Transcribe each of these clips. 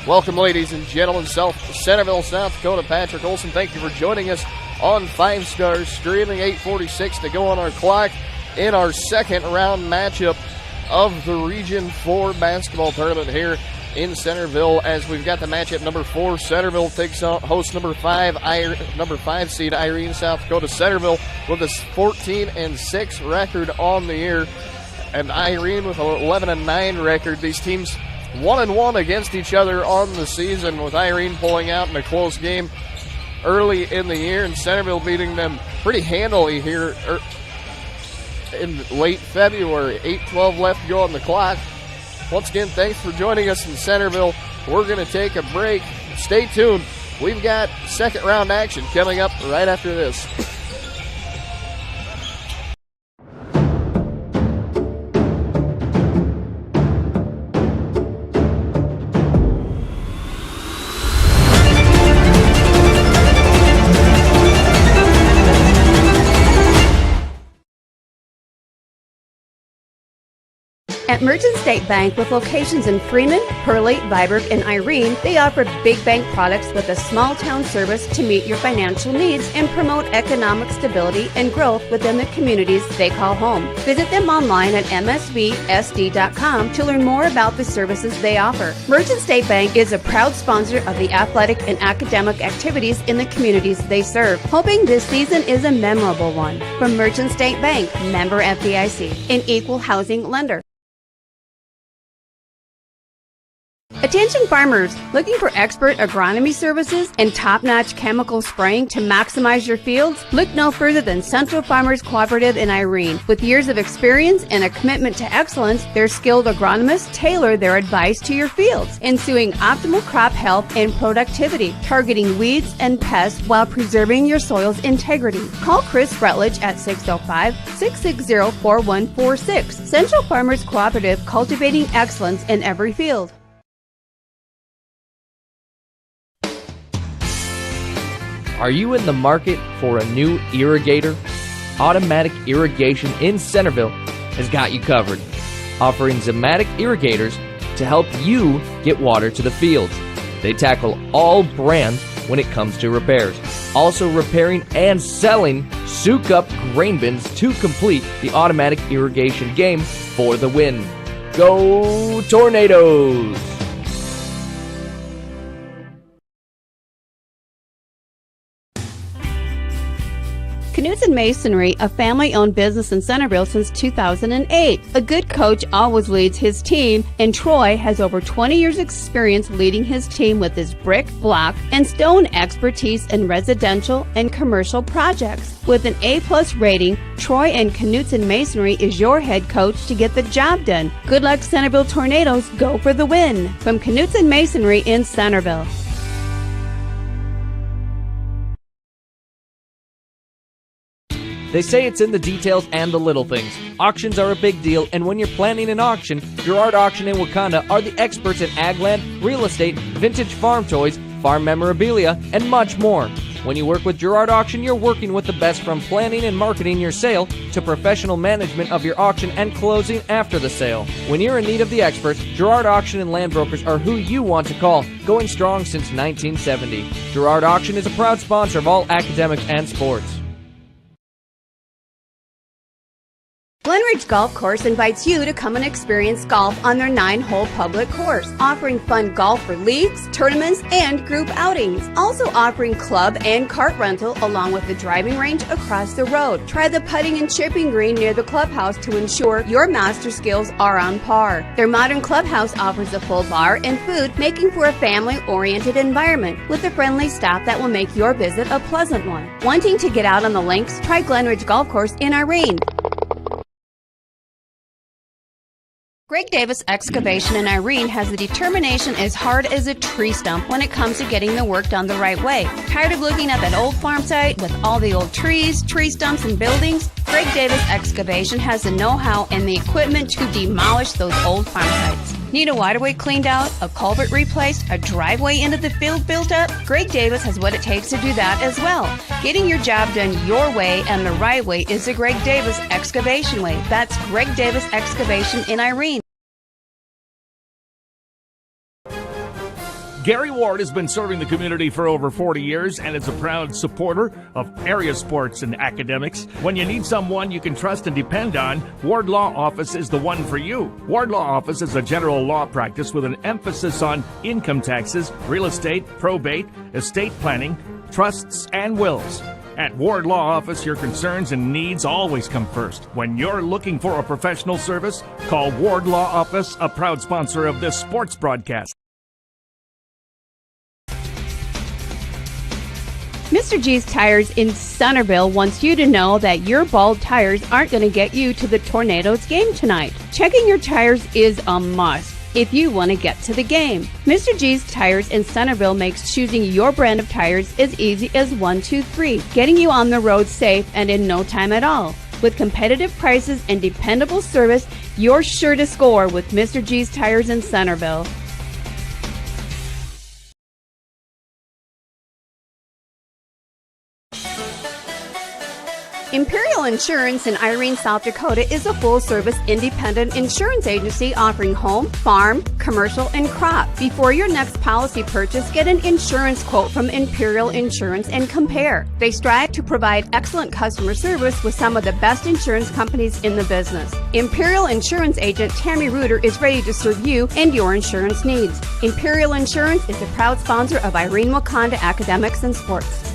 Welcome, ladies and gentlemen. Centerville, South Dakota. Patrick Olson, thank you for joining us on 5 Stars Streaming. 8:46 to go on our clock in our second round matchup of the Region 4 basketball tournament here in Centerville, as we've got the matchup number 4. Centerville takes on host number 5 seed Irene, South Dakota. Centerville with a 14-6 record on the year, and Irene with an 11-9 record. These teams 1-1 against each other on the season, with Irene pulling out in a close game early in the year and Centerville beating them pretty handily here in late February. 8:12 left to go on the clock. Once again, thanks for joining us in Centerville. We're going to take a break. Stay tuned. We've got second round action coming up right after this. At Merchant State Bank, with locations in Freeman, Hurley, Viborg, and Irene, they offer big bank products with a small town service to meet your financial needs and promote economic stability and growth within the communities they call home. Visit them online at msvsd.com to learn more about the services they offer. Merchant State Bank is a proud sponsor of the athletic and academic activities in the communities they serve, hoping this season is a memorable one. From Merchant State Bank, member FDIC, an equal housing lender. Attention farmers, looking for expert agronomy services and top-notch chemical spraying to maximize your fields? Look no further than Central Farmers Cooperative in Irene. With years of experience and a commitment to excellence, their skilled agronomists tailor their advice to your fields, ensuring optimal crop health and productivity, targeting weeds and pests while preserving your soil's integrity. Call Chris Rutledge at 605-660-4146. Central Farmers Cooperative, cultivating excellence in every field. Are you in the market for a new irrigator? Automatic Irrigation in Centerville has got you covered, offering Zematic irrigators to help you get water to the fields. They tackle all brands when it comes to repairs, also repairing and selling soak-up grain bins to complete the automatic irrigation game for the win. Go Tornadoes! Knutson Masonry, a family-owned business in Centerville since 2008. A good coach always leads his team, and Troy has over 20 years' experience leading his team with his brick, block, and stone expertise in residential and commercial projects. With an A+ rating, Troy and Knutson Masonry is your head coach to get the job done. Good luck, Centerville Tornadoes. Go for the win. From Knutson Masonry in Centerville. They say it's in the details and the little things. Auctions are a big deal, and when you're planning an auction, Girard Auction in Wakanda are the experts in ag land, real estate, vintage farm toys, farm memorabilia, and much more. When you work with Girard Auction, you're working with the best, from planning and marketing your sale to professional management of your auction and closing after the sale. When you're in need of the experts, Girard Auction and Land Brokers are who you want to call, going strong since 1970. Girard Auction is a proud sponsor of all academics and sports. Glenridge Golf Course invites you to come and experience golf on their 9-hole public course, offering fun golf for leagues, tournaments, and group outings. Also offering club and cart rental along with the driving range across the road. Try the putting and chipping green near the clubhouse to ensure your master skills are on par. Their modern clubhouse offers a full bar and food, making for a family-oriented environment with a friendly staff that will make your visit a pleasant one. Wanting to get out on the links? Try Glenridge Golf Course in Irene. Greg Davis Excavation in Irene has the determination as hard as a tree stump when it comes to getting the work done the right way. Tired of looking at that old farm site with all the old trees, tree stumps, and buildings? Greg Davis Excavation has the know-how and the equipment to demolish those old farm sites. Need a waterway cleaned out, a culvert replaced, a driveway into the field built up? Greg Davis has what it takes to do that as well. Getting your job done your way and the right way is the Greg Davis Excavation way. That's Greg Davis Excavation in Irene. Gary Ward has been serving the community for over 40 years and is a proud supporter of area sports and academics. When you need someone you can trust and depend on, Ward Law Office is the one for you. Ward Law Office is a general law practice with an emphasis on income taxes, real estate, probate, estate planning, trusts, and wills. At Ward Law Office, your concerns and needs always come first. When you're looking for a professional service, call Ward Law Office, a proud sponsor of this sports broadcast. Mr. G's Tires in Centerville wants you to know that your bald tires aren't going to get you to the Tornadoes game tonight. Checking your tires is a must if you want to get to the game. Mr. G's Tires in Centerville makes choosing your brand of tires as easy as 1, 2, 3, getting you on the road safe and in no time at all. With competitive prices and dependable service, you're sure to score with Mr. G's Tires in Centerville. Imperial Insurance in Irene, South Dakota is a full-service independent insurance agency offering home, farm, commercial, and crop. Before your next policy purchase, get an insurance quote from Imperial Insurance and compare. They strive to provide excellent customer service with some of the best insurance companies in the business. Imperial Insurance agent Tammy Reuter is ready to serve you and your insurance needs. Imperial Insurance is a proud sponsor of Irene-Wakonda Academics and Sports.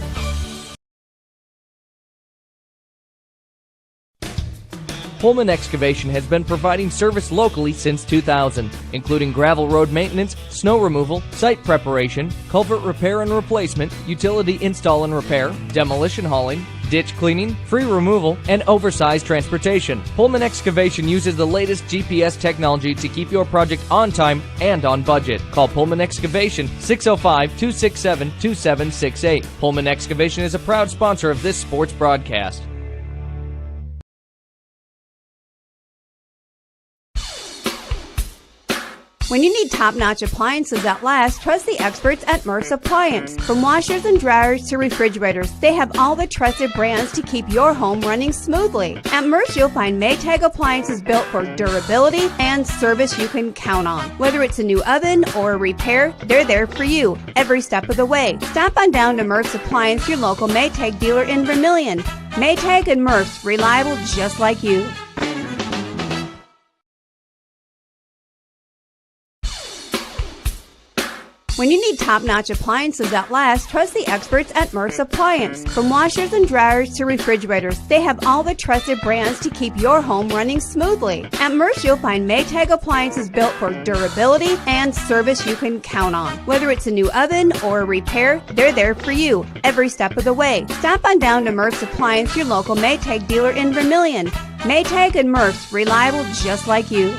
Pullman Excavation has been providing service locally since 2000, including gravel road maintenance, snow removal, site preparation, culvert repair and replacement, utility install and repair, demolition hauling, ditch cleaning, free removal, and oversized transportation. Pullman Excavation uses the latest GPS technology to keep your project on time and on budget. Call Pullman Excavation 605-267-2768. Pullman Excavation is a proud sponsor of this sports broadcast. When you need top-notch appliances that last, trust the experts at Murph's Appliance. From washers and dryers to refrigerators, they have all the trusted brands to keep your home running smoothly. At Murph's, you'll find Maytag appliances built for durability and service you can count on. Whether it's a new oven or a repair, they're there for you every step of the way. Stop on down to Murph's Appliance, your local Maytag dealer in Vermillion. Maytag and Murph's, reliable just like you. When you need top-notch appliances that last, trust the experts at Murph's Appliance. From washers and dryers to refrigerators, they have all the trusted brands to keep your home running smoothly. At Murph's, you'll find Maytag appliances built for durability and service you can count on. Whether it's a new oven or a repair, they're there for you every step of the way. Stop on down to Murph's Appliance, your local Maytag dealer in Vermillion. Maytag and Murph's, reliable just like you.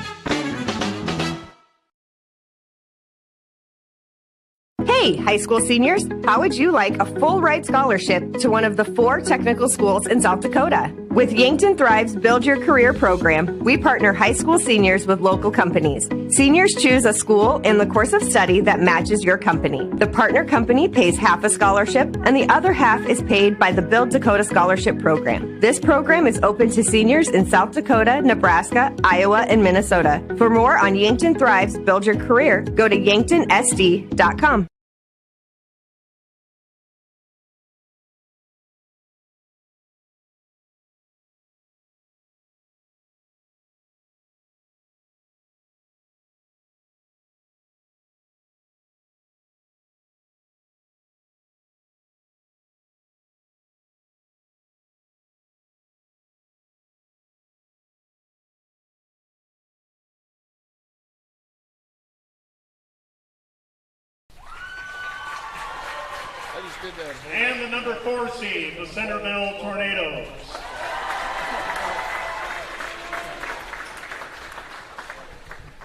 Hey, high school seniors, how would you like a full ride scholarship to one of the 4 technical schools in South Dakota? With Yankton Thrive's Build Your Career program, we partner high school seniors with local companies. Seniors choose a school and the course of study that matches your company. The partner company pays half a scholarship, and the other half is paid by the Build Dakota Scholarship Program. This program is open to seniors in South Dakota, Nebraska, Iowa, and Minnesota. For more on Yankton Thrive's Build Your Career, go to yanktonsd.com. And the number 4 seed, the Centerville Tornadoes.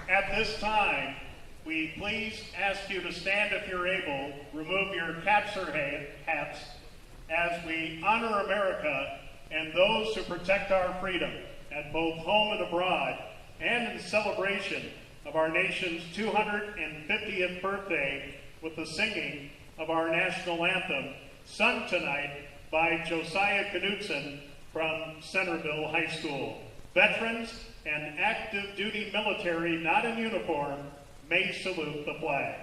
At this time, we please ask you to stand if you're able, remove your caps or hats, as we honor America and those who protect our freedom at both home and abroad, and in celebration of our nation's 250th birthday with the singing of our national anthem, sung tonight by Josiah Knudsen from Centerville High School. Veterans and active duty military not in uniform may salute the flag.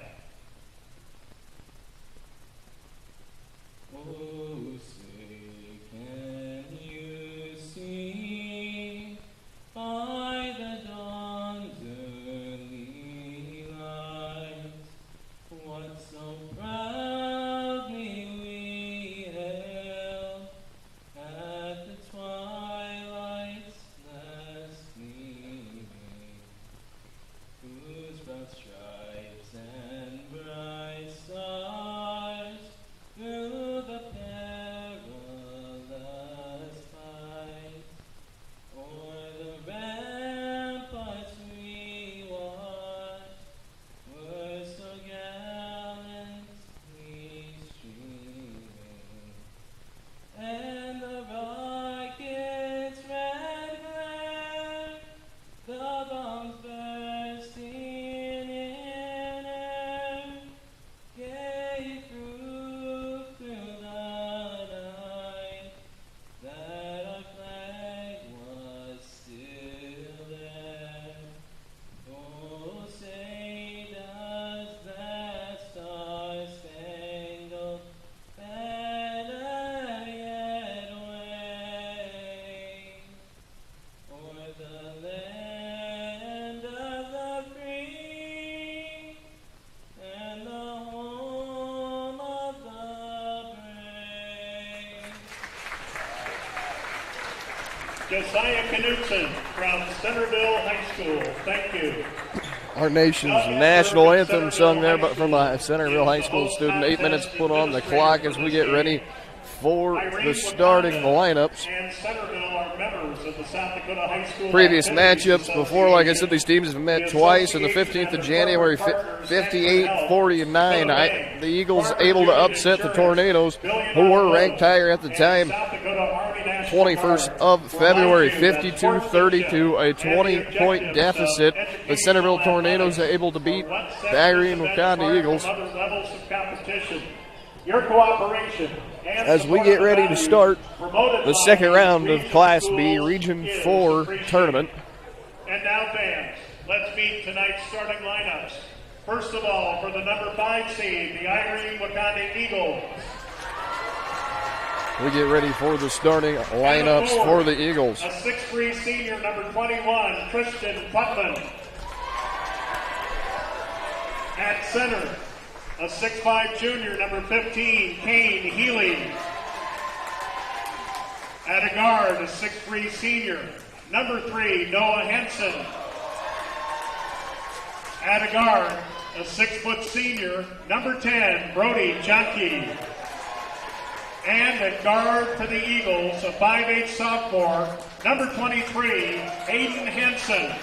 Josiah Knutson from Centerville High School. Thank you. Our nation's national anthem sung there, but from a Centerville High School student. 8 minutes put on the clock as we get ready for the starting lineups. And Centerville are members of the South Dakota High School. Previous matchups before, like I said, these teams have met twice. On the 15th of January, 58-49. The Eagles able to upset the Tornadoes, who were ranked higher at the time. 21st of February, 52-32, a 20-point deficit. The Centerville Tornadoes are able to beat the Irene-Wakonda Eagles. Your cooperation as we get ready to start the second round of Class B Region 4 tournament. And now, fans, let's meet tonight's starting lineups. First of all, for the number 5 seed, the Irene-Wakonda Eagles. We get ready for the starting lineups for the Eagles. A 6'3" senior, number 21, Christian Putman. At center, a 6'5" junior, number 15, Kane Healy. At a guard, a 6'3" senior, number 3, Noah Henson. At a guard, a 6' senior, number 10, Brody Chunky. And at guard for the Eagles, a 5'8" sophomore, number 23, Aiden Henson.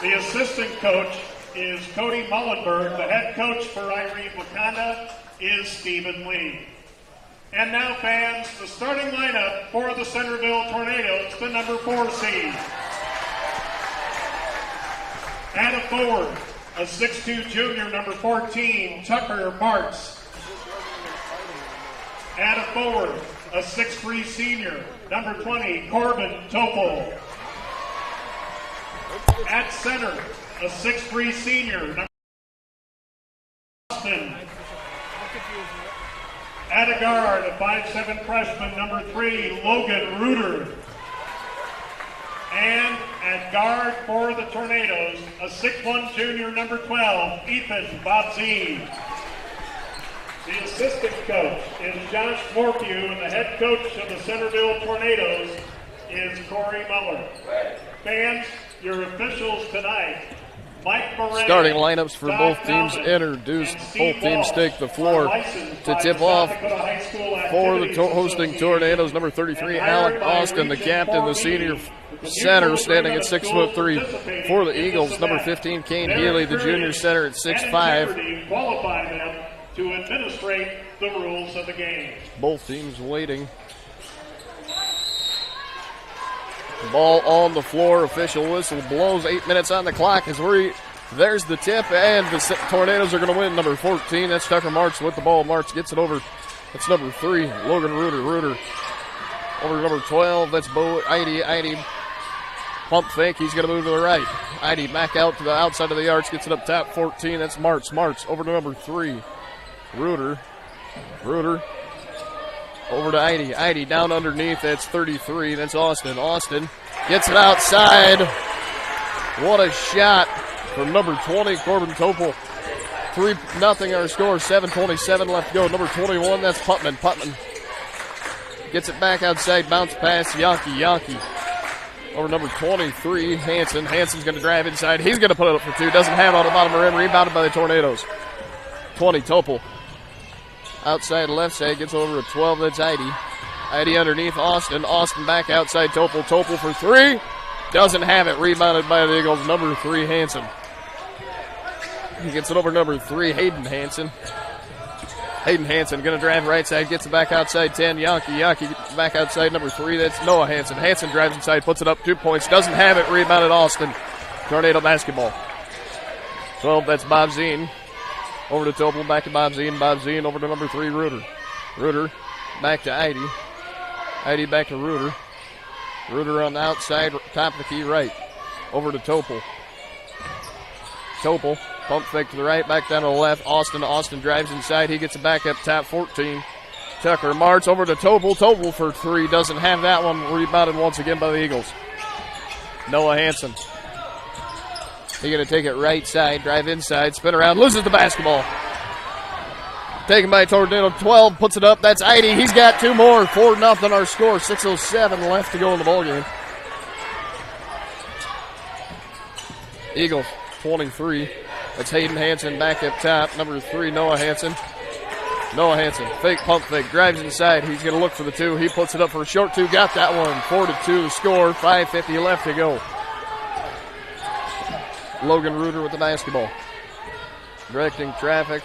The assistant coach is Cody Mullenberg. The head coach for Irene-Wakonda is Stephen Lee. And now, fans, the starting lineup for the Centerville Tornadoes, the number 4 seed. At a forward, a 6'2" junior, number 14, Tucker Martz. At a forward, a 6'3" senior, number 20, Corbin Topol. At center, a 6'3" senior, number Austin. At a guard, a 5'7" freshman, number 3, Logan Reuter. And at guard for the Tornadoes, a 6'1" junior, number 12, Ethan Bobzee. The assistant coach is Josh Morphew, and the head coach of the Centerville Tornadoes is Corey Muller. Fans, your officials tonight, Mike Moran. Starting lineups for both teams introduced. Both teams take the floor to tip off for the hosting Tornadoes. Number 33, Alec Austin, the captain, the senior center, standing at 6'3". For the Eagles, number 15, Kane Healy, the junior center at 6'5". Qualify them to administrate the rules of the game. Both teams waiting. Ball on the floor. Official whistle blows. 8 minutes on the clock as there's the tip, and the Tornadoes are going to win. Number 14, that's Tucker Martz with the ball. Martz gets it over. That's number 3, Logan Reuter. Reuter over number 12. That's Bo Idy. Pump fake. He's going to move to the right. Idy back out to the outside of the arch. Gets it up top. 14. That's Martz. Martz over to number 3. Reuter Reuter over to Idy. Idy down underneath. That's 33. That's Austin. Austin gets it outside. What a shot from number 20, Corbin Topol. 3-0 our score. 7:27 left to go. Number 21, that's Putman. Putman gets it back outside. Bounce pass. Yankee. Over number 23, Hanson. Hanson's going to drive inside. He's going to put it up for two. Doesn't have it on the bottom of the rim. Rebounded by the Tornadoes. 20, Topol. Outside left side. Gets over to 12. That's Idy. Idy underneath Austin. Austin back outside Topol. Topol for three. Doesn't have it. Rebounded by the Eagles. Number 3, Hanson. He gets it over number 3, Hayden Hanson. Hayden Hanson going to drive right side, gets it back outside 10. Yankee back outside number 3. That's Noah Hanson. Hanson drives inside, puts it up 2 points. Doesn't have it. Rebounded Austin. Tornado basketball. 12, that's Bob Zine. Over to Topol, back to Bob Zine. Bob Zine over to number 3, Reuter. Reuter back to Idy. Idy back to Reuter. Reuter on the outside, top of the key right. Over to Topol. Topol, pump fake to the right, back down to the left. Austin drives inside. He gets it back up top, 14. Tucker Martz over to Topol. Topol for 3. Doesn't have that one. Rebounded once again by the Eagles. Noah Hanson. He's going to take it right side, drive inside, spin around, loses the basketball. Taken by Tornado. 12, puts it up. That's Idy. He's got 2 more. 4-0 our score. 6:07 left to go in the ballgame. Eagles, 23. That's Hayden Hanson back up top. Number 3, Noah Hanson. Noah Hanson, fake pump fake, drives inside. He's going to look for the 2. He puts it up for a short 2. Got that one. 4-2 the score. 5:50 left to go. Logan Reuter with the basketball. Directing traffic.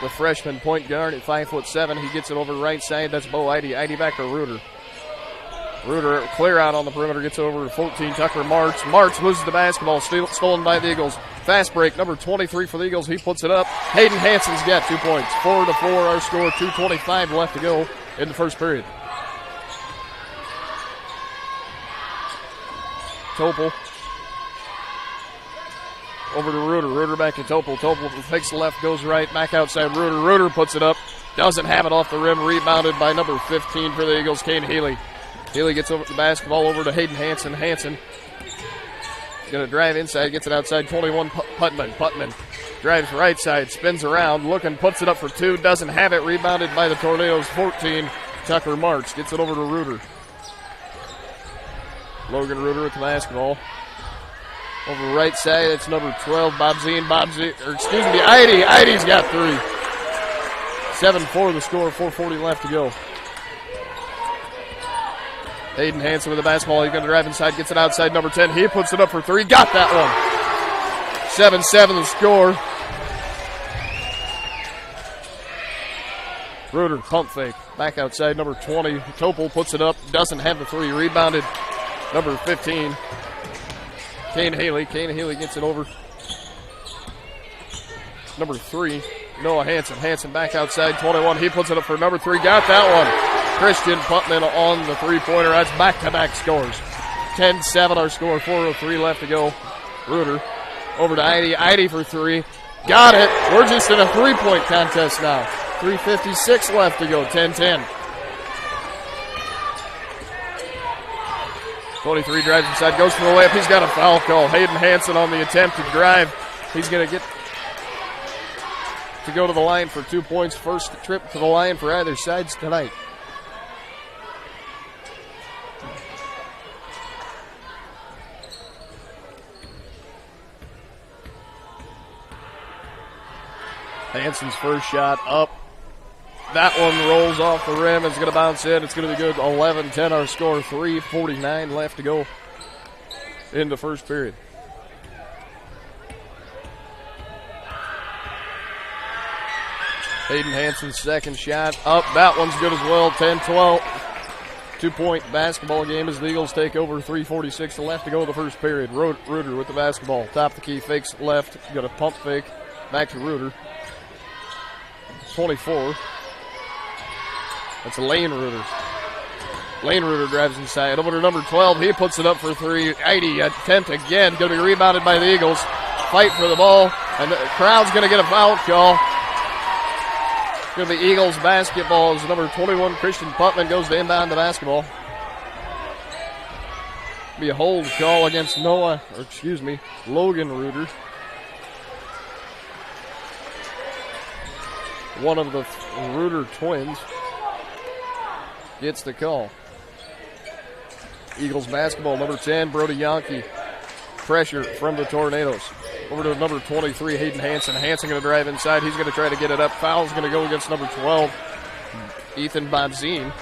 The freshman point guard at 5'7". He gets it over the right side. That's Bo Idy. Idy back to Reuter. Reuter clear out on the perimeter. Gets over to 14. Tucker Martz. Martz loses the basketball. Stolen by the Eagles. Fast break. Number 23 for the Eagles. He puts it up. Hayden Hanson's got 2 points. 4-4 our score. 2:25 left to go in the first period. Topol. Over to Reuter. Reuter back to Topol. Topol fakes left, goes right, back outside Reuter. Reuter puts it up. Doesn't have it off the rim. Rebounded by number 15 for the Eagles, Kane Healy. Healy gets over the basketball over to Hayden Hanson. Hanson going to drive inside, gets it outside. 21, Putman. Putman drives right side, spins around, looking, puts it up for 2. Doesn't have it. Rebounded by the Tornadoes, 14. Tucker Martz gets it over to Reuter. Logan Reuter with the basketball. Over the right side, it's number 12, Bob Zine. Idy. Idy's got 3. 7-4 the score, 4:40 left to go. Hayden Hanson with the basketball. He's going to drive inside, gets it outside, number 10. He puts it up for 3. Got that one. 7-7 the score. Reuter, pump fake. Back outside, number 20. Topol puts it up, doesn't have the 3. Rebounded, number 15. Kane Haley. Kane Haley gets it over. Number 3, Noah Hanson. Hanson back outside, 21. He puts it up for number 3. Got that one. Christian Putman on the 3-pointer. That's back-to-back scores. 10-7 our score. 4:03 left to go. Reuter over to Idy. Idy for 3. Got it. We're just in a 3-point contest now. 3:56 left to go. 10-10. 23 drives inside, goes for the layup. He's got a foul call. Hayden Hanson on the attempted drive. He's going to get to go to the line for 2 points. First trip to the line for either sides tonight. Hanson's first shot up. That one rolls off the rim. It's going to bounce in. It's going to be good. 11-10 our score. 3:49 left to go in the first period. Hayden Hanson's second shot up. That one's good as well. 10-12. 2-point basketball game as the Eagles take over. 3:46 left to go in the first period. Reuter with the basketball. Top of the key, fakes left. Got a pump fake. Back to Reuter. 24. That's Lane Reuter. Lane Reuter drives inside. Over to number 12. He puts it up for 3. Idy attempt again. Going to be rebounded by the Eagles. Fight for the ball. And the crowd's going to get a foul call. Going to be Eagles basketball as number 21, Christian Putman, goes to inbound the basketball. Be a hold call against Logan Reuter. One of the Reuter twins gets the call. Eagles basketball, number 10, Brody Yonke. Pressure from the Tornadoes. Over to number 23, Hayden Hansen. Hansen going to drive inside. He's going to try to get it up. Foul's going to go against number 12, Ethan Bonzine.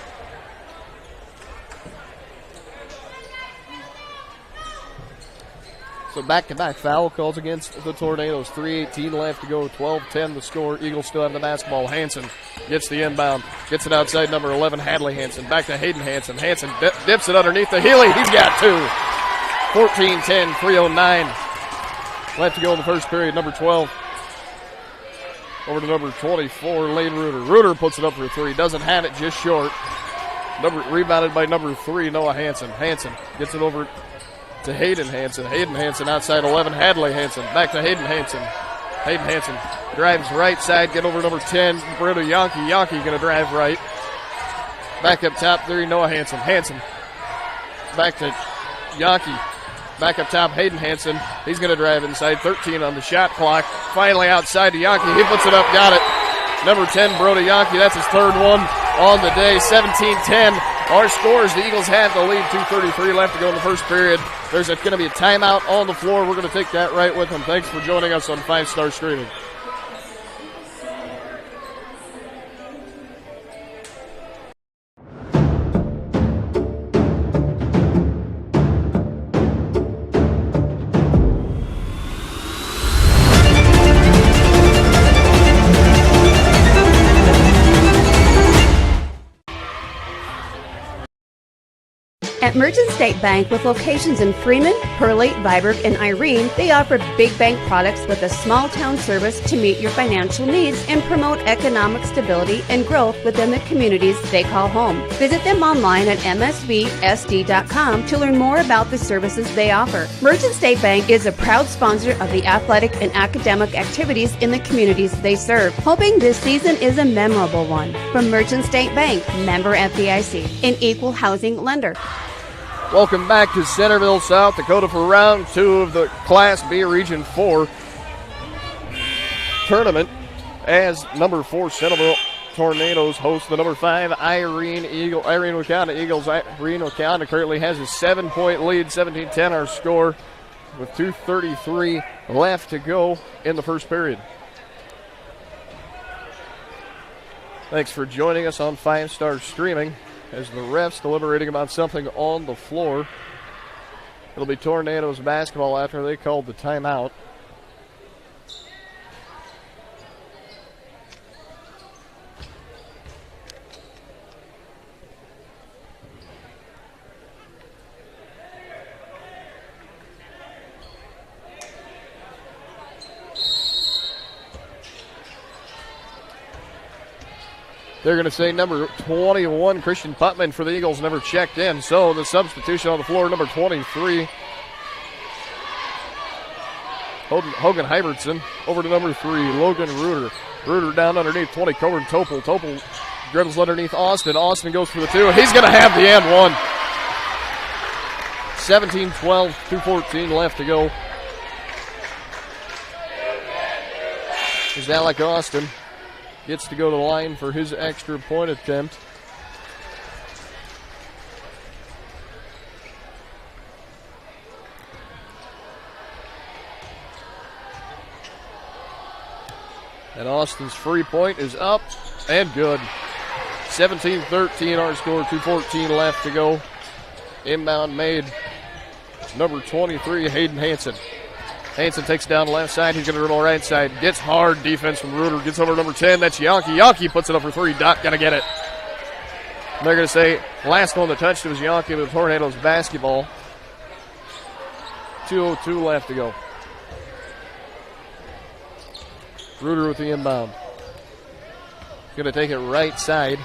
So back-to-back foul calls against the Tornadoes. 3:18 left to go. 12-10 the score. Eagles still have the basketball. Hansen gets the inbound. Gets it outside number 11, Hadley Hansen. Back to Hayden Hansen. Hansen dips it underneath the Healy. He's got two. 14-10, 3:09 left to go in the first period. Number 12 over to number 24, Lane Reuter. Reuter puts it up for three. Doesn't have it, just short. Rebounded by number 3, Noah Hansen. Hansen gets it over to Hayden Hansen. Hayden Hansen outside 11, Hadley Hansen. Back to Hayden Hansen. Hayden Hansen drives right side, get over number 10, Brody Yonke. Yonke going to drive right. Back up top 3, Noah Hansen. Hansen back to Yonke. Back up top, Hayden Hansen. He's going to drive inside. 13 on the shot clock. Finally outside to Yonke. He puts it up, got it. Number 10, Brody Yonke. That's his third one on the day. 17-10. Our scores, the Eagles have the lead. 2:33 left to go in the first period. There's going to be a timeout on the floor. We're going to take that right with them. Thanks for joining us on 5-Star Streaming. At Merchant State Bank, with locations in Freeman, Hurley, Viborg, and Irene, they offer big bank products with a small town service to meet your financial needs and promote economic stability and growth within the communities they call home. Visit them online at msvsd.com to learn more about the services they offer. Merchant State Bank is a proud sponsor of the athletic and academic activities in the communities they serve, hoping this season is a memorable one. From Merchant State Bank, member FDIC, an equal housing lender. Welcome back to Centerville, South Dakota for round 2 of the Class B Region 4 tournament as number 4 Centerville Tornadoes host the number 5 Irene-Wakonda Eagles. Irene-Wakonda currently has a 7-point lead, 17-10 our score with 2:33 left to go in the first period. Thanks for joining us on 5-Star Streaming. As the refs deliberating about something on the floor. It'll be Tornadoes basketball after they called the timeout. They're going to say number 21, Christian Putman for the Eagles, never checked in. So the substitution on the floor, number 23, Hogan Hybertson, over to number 3, Logan Reuter. Reuter down underneath 20, Coburn Topol. Topol dribbles underneath Austin. Austin goes for the 2. He's going to have the and one. 17-12, 2:14 left to go. Is Alec Austin gets to go to the line for his extra point attempt. And Austin's free point is up and good. 17-13 our score, 2:14 left to go. Inbound made. Number 23, Hayden Hansen. Hansen takes it down the left side. He's going to dribble right side. Gets hard defense from Reuter. Gets over to number 10. That's Yonke. Yonke puts it up for 3. Dot got to get it. And they're going to say last one that touched it was Yonke with the Tornadoes basketball. 2:02 left to go. Reuter with the inbound. Going to take it right side.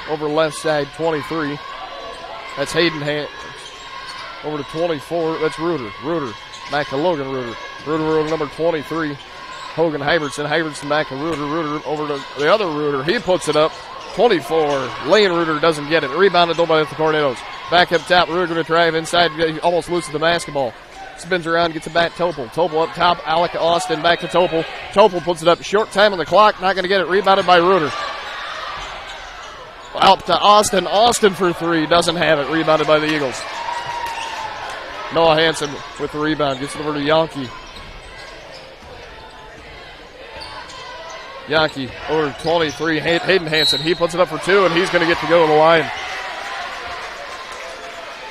Over left side, 23. That's Hayden Hansen. Over to 24, that's Reuter. Reuter back to Logan Reuter. Reuter number 23. Hogan Hybertson. Hybertson back to Reuter. Reuter over to the other Reuter. He puts it up. 24. Lane Reuter doesn't get it. Rebounded though by the Tornadoes. Back up top. Reuter going to drive inside. He almost loses the basketball. Spins around, gets it back. Topol. Topol up top. Alec Austin back to Topol. Topol puts it up. Short time on the clock. Not going to get it. Rebounded by Reuter. Out to Austin. Austin for three. Doesn't have it. Rebounded by the Eagles. Noah Hansen with the rebound. Gets it over to Yankee. Yankee over 23. Hayden Hansen. He puts it up for two, and he's going to get to go to the line.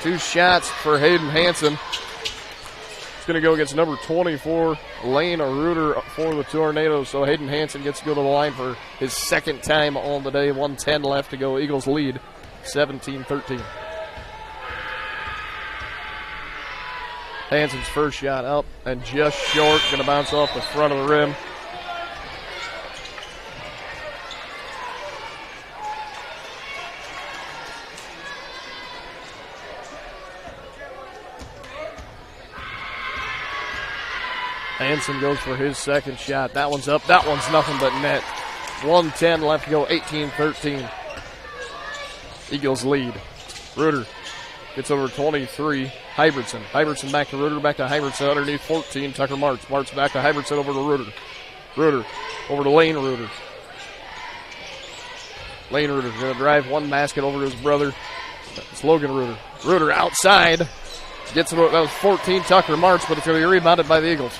2 shots for Hayden Hansen. It's going to go against number 24, Lane Reuter for the Tornadoes. So Hayden Hansen gets to go to the line for his second time on the day. 1:10 left to go. Eagles lead 17-13. Hansen's first shot up and just short. Going to bounce off the front of the rim. Hansen goes for his second shot. That one's up. That one's nothing but net. 1:10 left to go. 18-13. Eagles lead. Reuter gets over 23. Hybertson. Hybertson back to Reuter. Back to Hybertson underneath 14. Tucker Martz. Martz back to Hybertson over to Reuter. Reuter over to Lane Reuter. Lane Reuter's going to drive one basket over to his brother. It's Logan Reuter. Reuter outside. Gets it. That was 14. Tucker Martz, but it's going to be rebounded by the Eagles.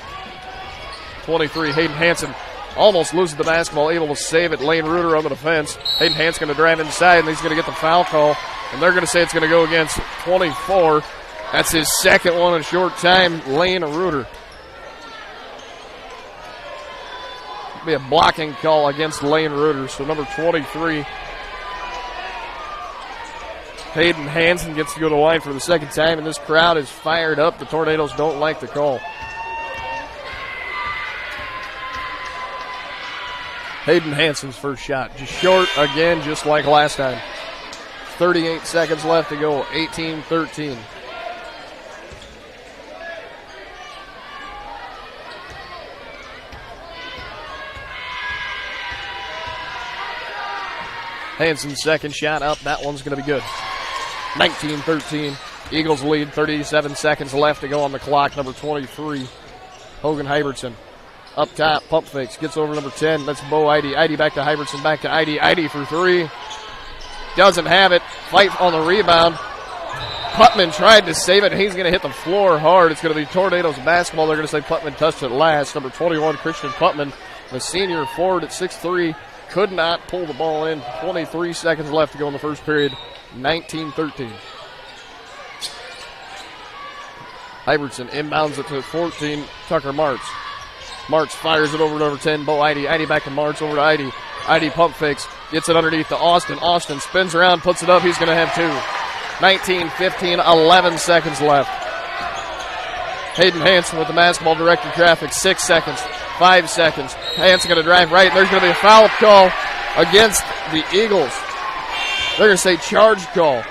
23. Hayden Hansen almost loses the basketball, able to save it. Lane Reuter on the defense. Hayden Hansen going to drive inside, and he's going to get the foul call. And they're going to say it's going to go against 24. That's his second one in a short time. Lane Reuter. It'll be a blocking call against Lane Reuter. So number 23. Hayden Hansen gets to go to the line for the second time, and this crowd is fired up. The Tornadoes don't like the call. Hayden Hansen's first shot. Just short again, just like last time. 38 seconds left to go. 18-13. Hansen's second shot up. That one's going to be good. 19-13. Eagles lead. 37 seconds left to go on the clock. Number 23, Hogan Hybertson. Up top, pump fakes. Gets over number 10. That's Bo Eide. Eide back to Hybertson. Back to Eide. Eide for three. Doesn't have it. Fight on the rebound. Putman tried to save it. He's going to hit the floor hard. It's going to be Tornadoes basketball. They're going to say Putman touched it last. Number 21, Christian Putman, the senior forward at 6'3", could not pull the ball in. 23 seconds left to go in the first period. 19-13. Hybertson inbounds it to 14, Tucker Martz. Martz fires it over to number 10, Bo Eide. Eide back to Martz, over to Eide. Eide pump fakes, gets it underneath to Austin. Austin spins around, puts it up. He's going to have two. 19-15, 11 seconds left. Hayden Hansen with the basketball directed traffic. 6 seconds, 5 seconds. Hansen going to drive right, and there's going to be a foul call against the Eagles. They're going to say charge call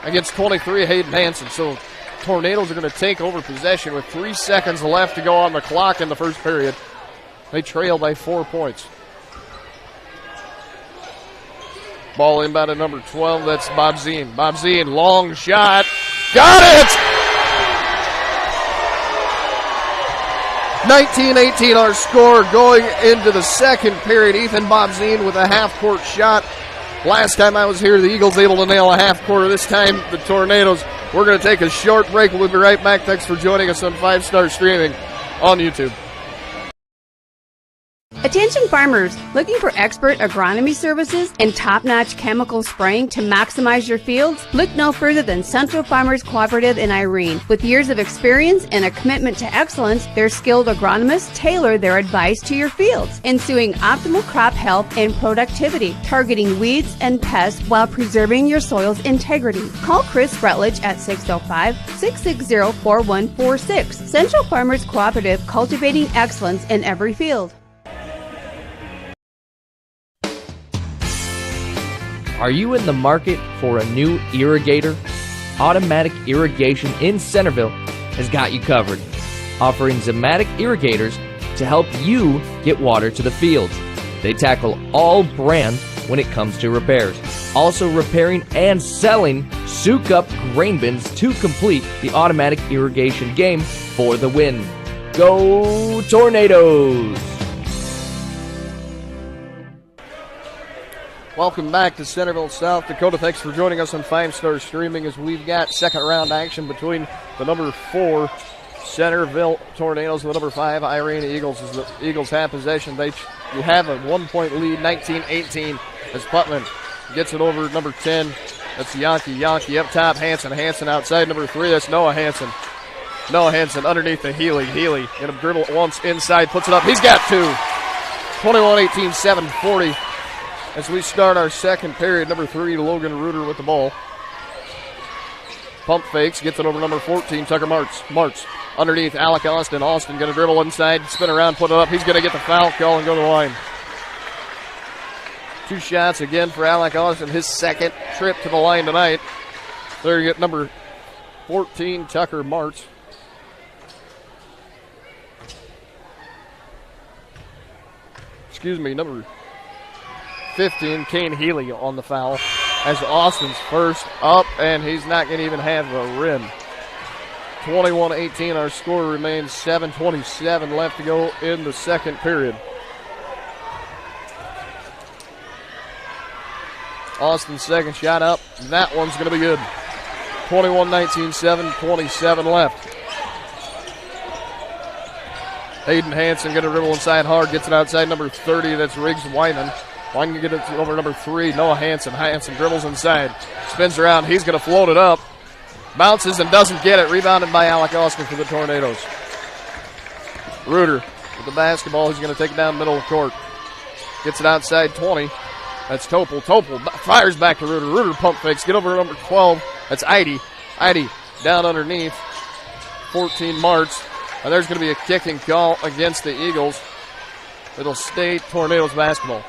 against 23, Hayden Hansen. So Tornadoes are going to take over possession with 3 seconds left to go on the clock in the first period. They trail by 4 points. Ball inbound at number 12. That's Bob Zien. Bob Zien, long shot. Got it! 19-18 our score going into the second period. Ethan Bob Zien with a half-court shot. Last time I was here, the Eagles able to nail a half-court. This time, the Tornadoes. We're going to take a short break. We'll be right back. Thanks for joining us on 5-Star Streaming on YouTube. Attention farmers, looking for expert agronomy services and top-notch chemical spraying to maximize your fields? Look no further than Central Farmers Cooperative in Irene. With years of experience and a commitment to excellence, their skilled agronomists tailor their advice to your fields, ensuing optimal crop health and productivity, targeting weeds and pests while preserving your soil's integrity. Call Chris Rutledge at 605-660-4146. Central Farmers Cooperative, cultivating excellence in every field. Are you in the market for a new irrigator? Automatic Irrigation in Centerville has got you covered, offering Zematic irrigators to help you get water to the fields. They tackle all brands when it comes to repairs. Also repairing and selling Souk-Up grain bins to complete the automatic irrigation game for the win. Go Tornadoes! Welcome back to Centerville, South Dakota. Thanks for joining us on 5-Star Streaming as we've got second round action between the number 4 Centerville Tornadoes and the number 5 Irene-Eagles. As the Eagles have possession, they have a 1-point lead, 19-18, as Putman gets it over number 10. That's Yankee up top, Hanson outside number 3. That's Noah Hanson underneath the Healy in a dribble once inside, puts it up. He's got 2. 21-18, 7:40. As we start our second period, number 3, Logan Reuter with the ball. Pump fakes, gets it over number 14, Tucker Martz. Underneath, Alec Austin. Austin going to dribble inside, spin around, put it up. He's going to get the foul call and go to the line. 2 shots again for Alec Austin, his second trip to the line tonight. There you get number 14, Tucker Martz. Number 15, Kane Healy on the foul as Austin's first up, and he's not going to even have a rim. 21-18, our score remains 7:27 left to go in the second period. Austin's second shot up, that one's going to be good. 21-19, 7:27 left. Hayden Hanson going to dribble inside hard, gets it outside number 30, that's Riggs Wyman. Wyman get it over number 3, Noah Hanson. Hanson dribbles inside, spins around, he's going to float it up. Bounces and doesn't get it, rebounded by Alec Austin for the Tornadoes. Reuter with the basketball, he's going to take it down middle of the court. Gets it outside 20, that's Topol. Topol fires back to Reuter. Reuter pump fakes, get over number 12, that's Idy. Idy down underneath, 14 Martz. And there's going to be a kicking call against the Eagles. It'll stay Tornadoes basketball.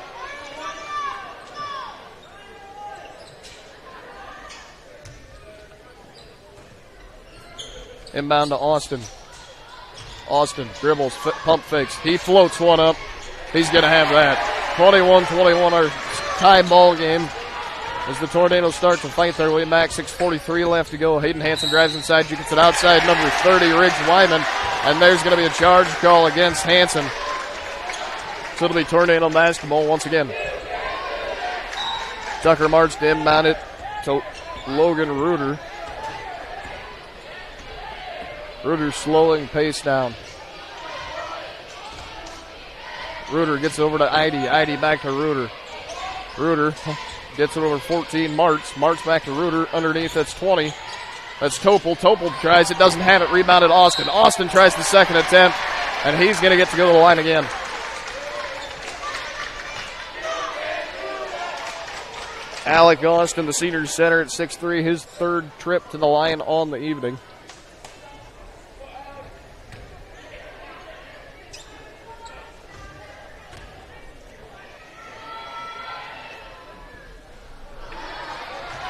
Inbound to Austin. Austin dribbles, pump fakes. He floats one up. He's going to have that. 21-21, our tie ball game. As the Tornadoes start to fight their way back, 6:43 left to go. Hayden Hanson drives inside. She gets it outside. Number 30, Riggs Wyman. And there's going to be a charge call against Hanson. So it'll be Tornado basketball once again. Tucker Martz to inbound it to Logan Reuter. Reuter slowing pace down. Reuter gets over to Idy. Idy back to Reuter. Reuter gets it over 14, Martz. Martz back to Reuter. Underneath, that's 20. That's Topol. Topol tries it, doesn't have it. Rebounded Austin. Austin tries the second attempt, and he's going to get to go to the line again. Alec Austin, the senior center at 6'3", his third trip to the line on the evening.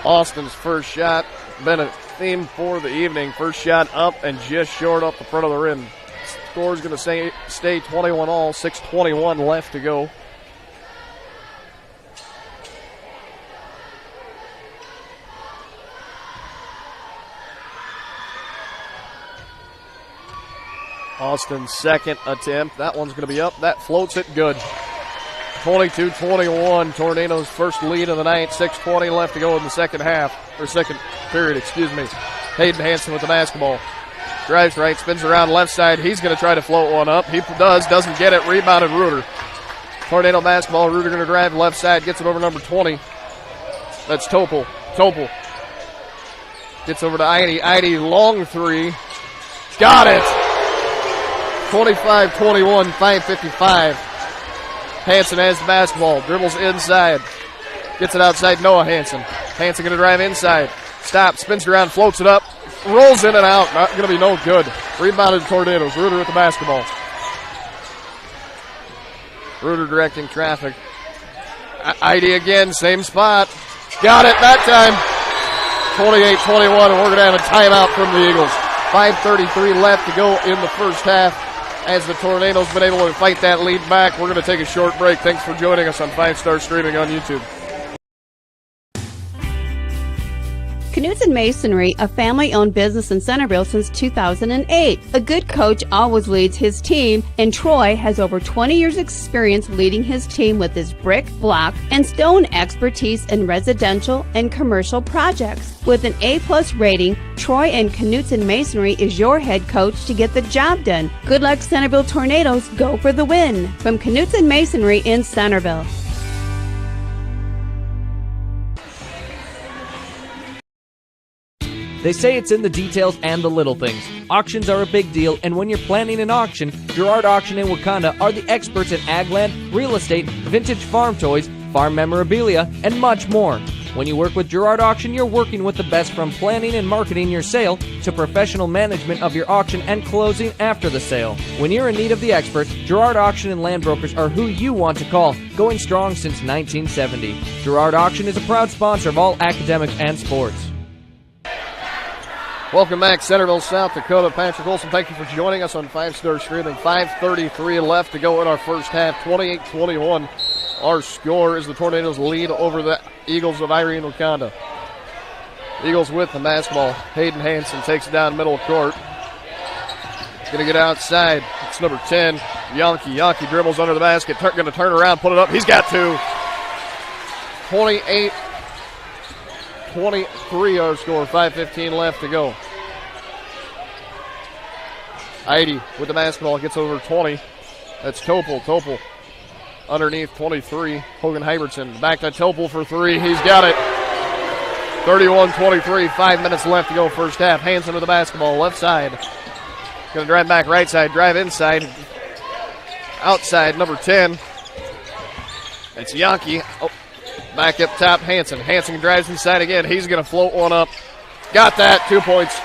Austin's first shot, been a theme for the evening. First shot up and just short up the front of the rim. Score's going to stay 21-all, 6:21 left to go. Austin's second attempt. That one's going to be up. That floats it good. 22-21, Tornadoes' first lead of the night. 6:20 left to go in the second period. Hayden Hanson with the basketball. Drives right, spins around left side. He's going to try to float one up. He doesn't get it. Rebounded Reuter. Tornado basketball. Reuter going to drive left side. Gets it over number 20. That's Topol. Topol gets over to Idy. Idy, long three. Got it. 25-21, 5:55. Hanson has the basketball, dribbles inside, gets it outside, Noah Hanson. Hanson going to drive inside, stops, spins around, floats it up, rolls in and out, not going to be no good. Rebounded Tornadoes, Reuter with the basketball. Reuter directing traffic. Idy again, same spot. Got it that time. 28-21, and we're going to have a timeout from the Eagles. 5:33 left to go in the first half. as the Tornadoes been able to fight that lead back. We're going to take a short break. Thanks for joining us on 5 Star Streaming on YouTube. Knutson Masonry, a family-owned business in Centerville since 2008. A good coach always leads his team, and Troy has over 20 years' experience leading his team with his brick, block, and stone expertise in residential and commercial projects. With an A+ rating, Troy and Knutson Masonry is your head coach to get the job done. Good luck, Centerville Tornadoes. Go for the win. From Knutson Masonry in Centerville. They say it's in the details and the little things. Auctions are a big deal, and when you're planning an auction, Girard Auction in Wakanda are the experts in ag land, real estate, vintage farm toys, farm memorabilia, and much more. When you work with Girard Auction, you're working with the best, from planning and marketing your sale to professional management of your auction and closing after the sale. When you're in need of the experts, Girard Auction and Land Brokers are who you want to call, going strong since 1970. Girard Auction is a proud sponsor of all academics and sports. Welcome back, Centerville, South Dakota. Patrick Olson, thank you for joining us on 5 Star Streaming. 5:33 left to go in our first half, 28-21. Our score is the Tornadoes lead over the Eagles of Irene-Wakonda. Eagles with the basketball. Hayden Hansen takes it down middle of court. Going to get outside. It's number 10, Yankee. Yankee dribbles under the basket. Going to turn around, put it up. He's got two. 28-23 our score. 5:15 left to go. Heidi with the basketball gets over 20. That's Topol. Topol underneath 23. Hogan Hybertson back to Topol for three. He's got it. 31-23. 5 minutes left to go first half. Hansen with the basketball left side. Going to drive back right side. Drive inside. Outside number 10. It's Yankee. Oh. Back up top, Hansen. Hansen drives inside again. He's going to float one up. Got that. 2 points.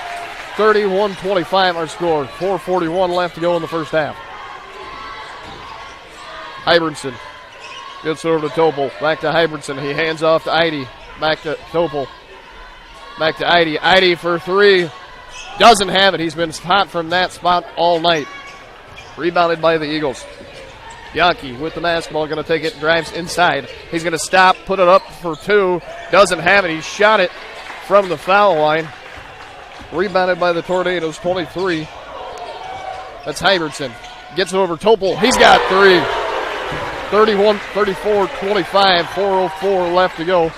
31-25 our score. 4:41 left to go in the first half. Hybertson gets over to Topol. Back to Hybertson. He hands off to Heidi. Back to Topol. Back to Heidi. Heidi for three. Doesn't have it. He's been hot from that spot all night. Rebounded by the Eagles. Yankee with the basketball, going to take it, drives inside. He's going to stop, put it up for two. Doesn't have it. He shot it from the foul line. Rebounded by the Tornadoes, 23. That's Hybertson. Gets it over Topol. He's got three. 34-25, 4:04 left to go.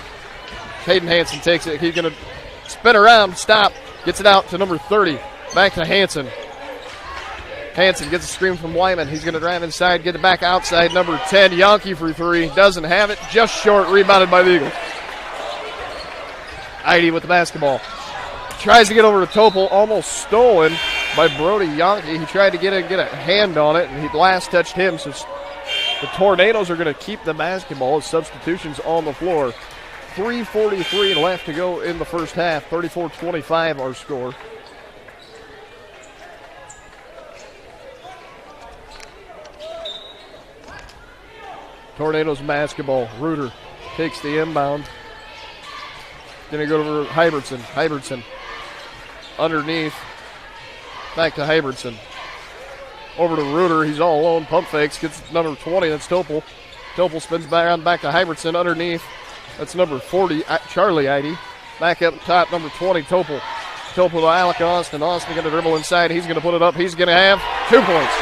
Hayden Hansen takes it. He's going to spin around, stop, gets it out to number 30. Back to Hansen. Hansen gets a screen from Wyman. He's going to drive inside, get it back outside. Number 10, Yankee for three. Doesn't have it. Just short. Rebounded by the Eagles. Heidi with the basketball. Tries to get over to Topol. Almost stolen by Brody Yankee. He tried to get a hand on it, and he last touched him. So the Tornadoes are going to keep the basketball as substitutions on the floor. 3:43 left to go in the first half. 34-25 our score. Tornadoes basketball. Reuter takes the inbound. Going to go over to Hybertson. Hybertson underneath. Back to Hybertson. Over to Reuter. He's all alone. Pump fakes. Gets number 20. That's Topol. Topol spins back to Hybertson underneath. That's number 40, Charlie Heidi. Back up top, number 20, Topol. Topol to Alec Austin. Austin going to dribble inside. He's going to put it up. He's going to have 2 points.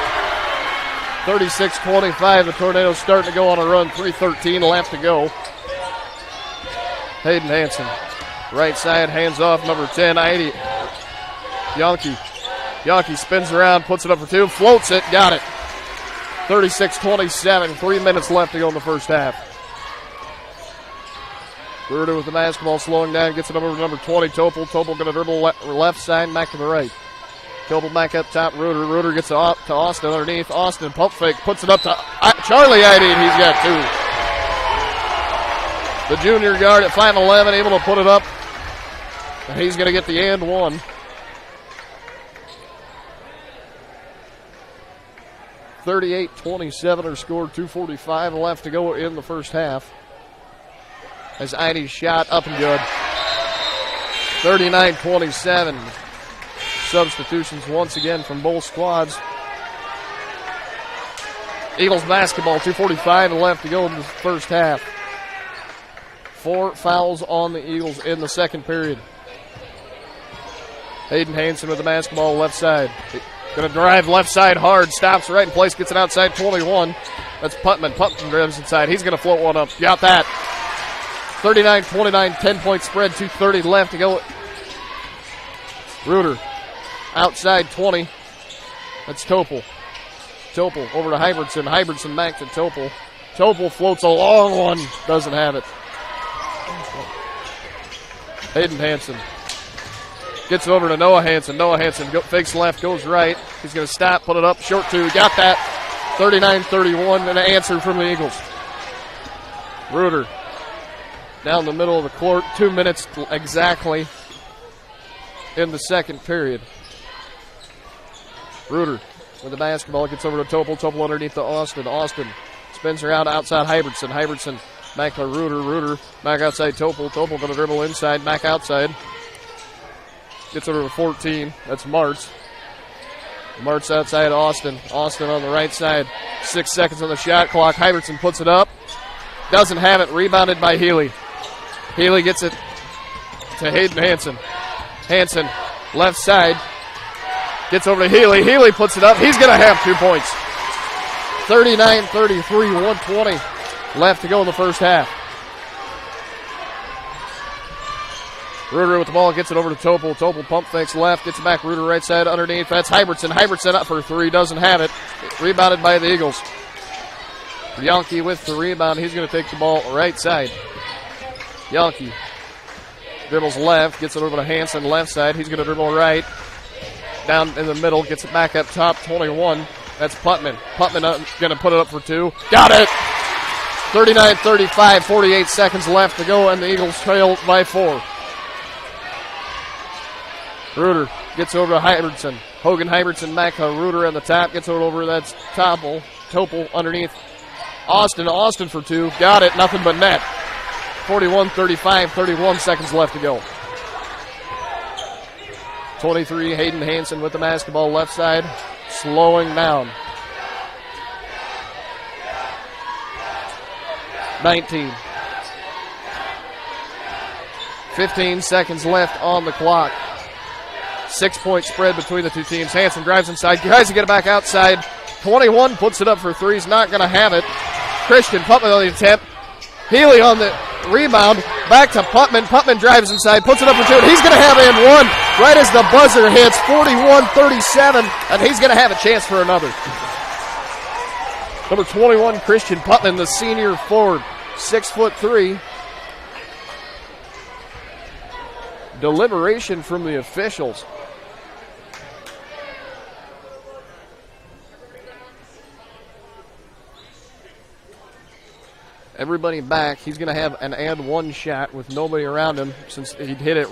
36-25. The Tornadoes starting to go on a run. 3:13 left to go. Hayden Hansen. Right side, hands off, number 10, Heidi. Yankee. Yankee spins around, puts it up for two, floats it, got it. 36-27, 3 minutes left to go in the first half. Reuter with the basketball, slowing down, gets it over to number 20, Topol. Topol going to dribble left side, back to the right. Topol back up top, Reuter. Reuter gets to Austin underneath. Austin pump fake, puts it up to Charlie Heidi, and he's got two. The junior guard at 5'11", able to put it up. And he's going to get the and one. (38-27) or scored. 2:45 left to go in the first half. As Heidi's shot up and good. 39-27. Substitutions once again from both squads. Eagles basketball, 2:45 left to go in the first half. 4 fouls on the Eagles in the second period. Hayden Hansen with the basketball left side. Going to drive left side hard. Stops right in place. Gets it outside 21. That's Putman. Putman drives inside. He's going to float one up. Got that. 39-29, 10-point spread. 2:30 left to go. Reuter outside 20. That's Topel. Topel over to Hybertson. Hybertson back to Topel. Topel floats a long one. Doesn't have it. Hayden Hansen gets it over to Noah Hansen. Noah Hansen fakes left, goes right. He's going to stop, put it up, short two. Got that. 39-31, and an answer from the Eagles. Reuter down the middle of the court. 2 minutes exactly in the second period. Reuter with the basketball. Gets over to Topel. Topel underneath to Austin. Austin spins around outside Hybertson. Hybertson back to Reuter. Reuter back outside Topel. Topel going to dribble inside, back outside. Gets over to 14. That's Martz. Martz outside Austin. Austin on the right side. 6 seconds on the shot clock. Hybertson puts it up. Doesn't have it. Rebounded by Healy. Healy gets it to Hayden Hansen. Hansen, left side. Gets over to Healy. Healy puts it up. He's going to have 2 points. 39-33, 120 left to go in the first half. Reuter with the ball, gets it over to Topel. Topel pump fakes left, gets it back. Reuter right side underneath. That's Hybertson. Hybertson up for 3, doesn't have it. Rebounded by the Eagles. Yankee with the rebound. He's going to take the ball right side. Yankee dribbles left, gets it over to Hansen left side. He's going to dribble right. Down in the middle, gets it back up top, 21. That's Putman. Putman going to put it up for 2. Got it! 39-35, 48 seconds left to go, and the Eagles trail by 4. Reuter gets over to Hybertson. Hogan Hybertson back to Reuter on the top. Gets it over. That's Topel. Topel underneath. Austin. Austin for 2. Got it. Nothing but net. 41-35. 31 seconds left to go. 23. Hayden Hansen with the basketball left side. Slowing down. 19. 15 seconds left on the clock. 6-point spread between the two teams. Hansen drives inside, tries to get it back outside. 21 puts it up for 3. He's not going to have it. Christian Putman on the attempt. Healy on the rebound. Back to Putman. Putman drives inside, puts it up for 2. And he's going to have and 1 right as the buzzer hits. 41-37, and he's going to have a chance for another. Number 21, Christian Putman, the senior forward, 6'3". Deliberation from the officials. Everybody back. He's going to have an and 1 shot with nobody around him since he'd hit it.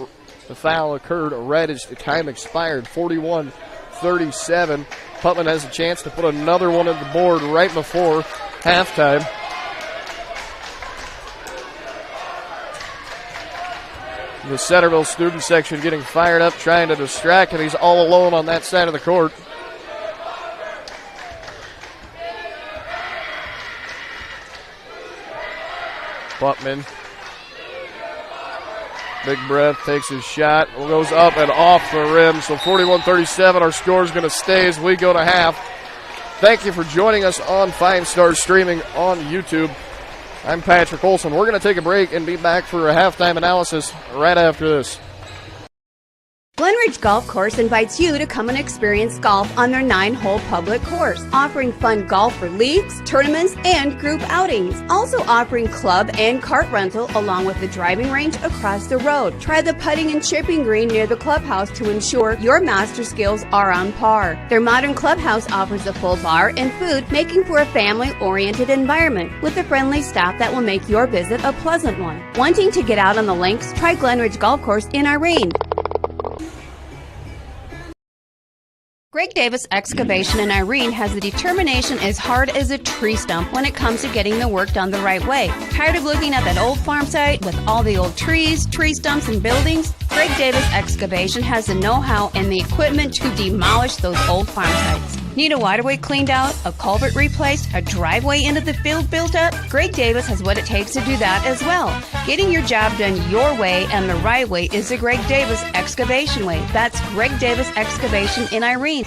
The foul occurred right as the time expired. 41-37. Putman has a chance to put another one on the board right before halftime. The Centerville student section getting fired up, trying to distract him. He's all alone on that side of the court. Putman. Big breath, takes his shot, goes up and off the rim. So 41-37, our score is going to stay as we go to half. Thank you for joining us on 5 Star Streaming on YouTube. I'm Patrick Olson. We're going to take a break and be back for a halftime analysis right after this. Glenridge Golf Course invites you to come and experience golf on their 9-hole public course, offering fun golf for leagues, tournaments, and group outings. Also offering club and cart rental along with the driving range across the road. Try the putting and chipping green near the clubhouse to ensure your master skills are on par. Their modern clubhouse offers a full bar and food, making for a family-oriented environment with a friendly staff that will make your visit a pleasant one. Wanting to get out on the links? Try Glenridge Golf Course in Irene. Greg Davis Excavation in Irene has the determination as hard as a tree stump when it comes to getting the work done the right way. Tired of looking at that old farm site with all the old trees, tree stumps, and buildings? Greg Davis Excavation has the know-how and the equipment to demolish those old farm sites. Need a waterway cleaned out, a culvert replaced, a driveway into the field built up? Greg Davis has what it takes to do that as well. Getting your job done your way and the right way is the Greg Davis Excavation way. That's Greg Davis Excavation in Irene.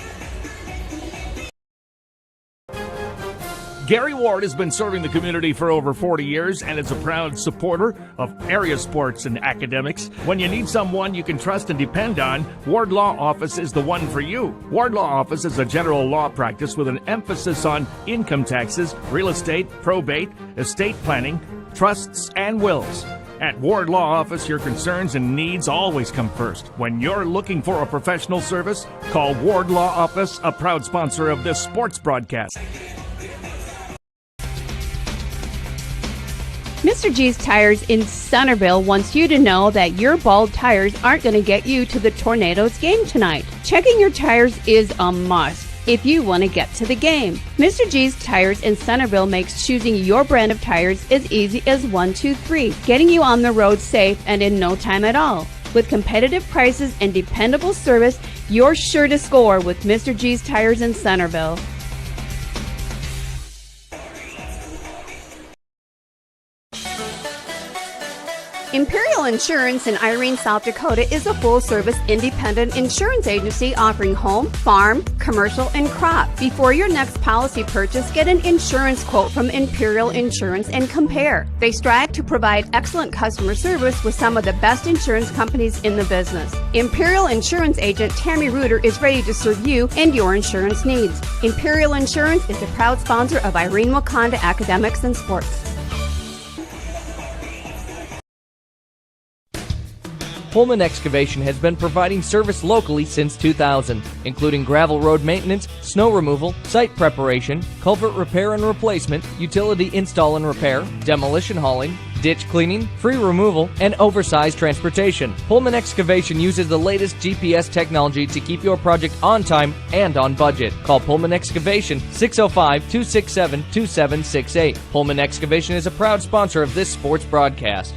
Gary Ward has been serving the community for over 40 years and is a proud supporter of area sports and academics. When you need someone you can trust and depend on, Ward Law Office is the one for you. Ward Law Office is a general law practice with an emphasis on income taxes, real estate, probate, estate planning, trusts, and wills. At Ward Law Office, your concerns and needs always come first. When you're looking for a professional service, call Ward Law Office, a proud sponsor of this sports broadcast. Mr. G's Tires in Centerville wants you to know that your bald tires aren't going to get you to the Tornadoes game tonight. Checking your tires is a must if you want to get to the game. Mr. G's Tires in Centerville makes choosing your brand of tires as easy as 1, 2, 3, getting you on the road safe and in no time at all. With competitive prices and dependable service, you're sure to score with Mr. G's Tires in Centerville. Imperial Insurance in Irene, South Dakota is a full-service independent insurance agency offering home, farm, commercial, and crop. Before your next policy purchase, get an insurance quote from Imperial Insurance and compare. They strive to provide excellent customer service with some of the best insurance companies in the business. Imperial Insurance agent Tammy Reuter is ready to serve you and your insurance needs. Imperial Insurance is a proud sponsor of Irene-Wakonda Academics and Sports. Pullman Excavation has been providing service locally since 2000, including gravel road maintenance, snow removal, site preparation, culvert repair and replacement, utility install and repair, demolition hauling, ditch cleaning, free removal, and oversized transportation. Pullman Excavation uses the latest GPS technology to keep your project on time and on budget. Call Pullman Excavation 605-267-2768. Pullman Excavation is a proud sponsor of this sports broadcast.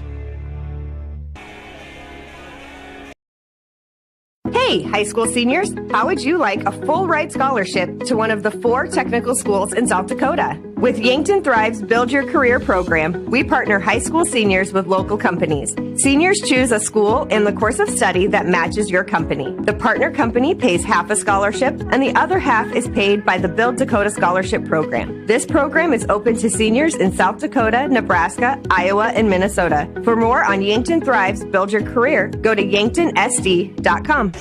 Hey, high school seniors, how would you like a full ride scholarship to one of the 4 technical schools in South Dakota? With Yankton Thrive's Build Your Career program, we partner high school seniors with local companies. Seniors choose a school and the course of study that matches your company. The partner company pays half a scholarship, and the other half is paid by the Build Dakota Scholarship Program. This program is open to seniors in South Dakota, Nebraska, Iowa, and Minnesota. For more on Yankton Thrive's Build Your Career, go to yanktonsd.com.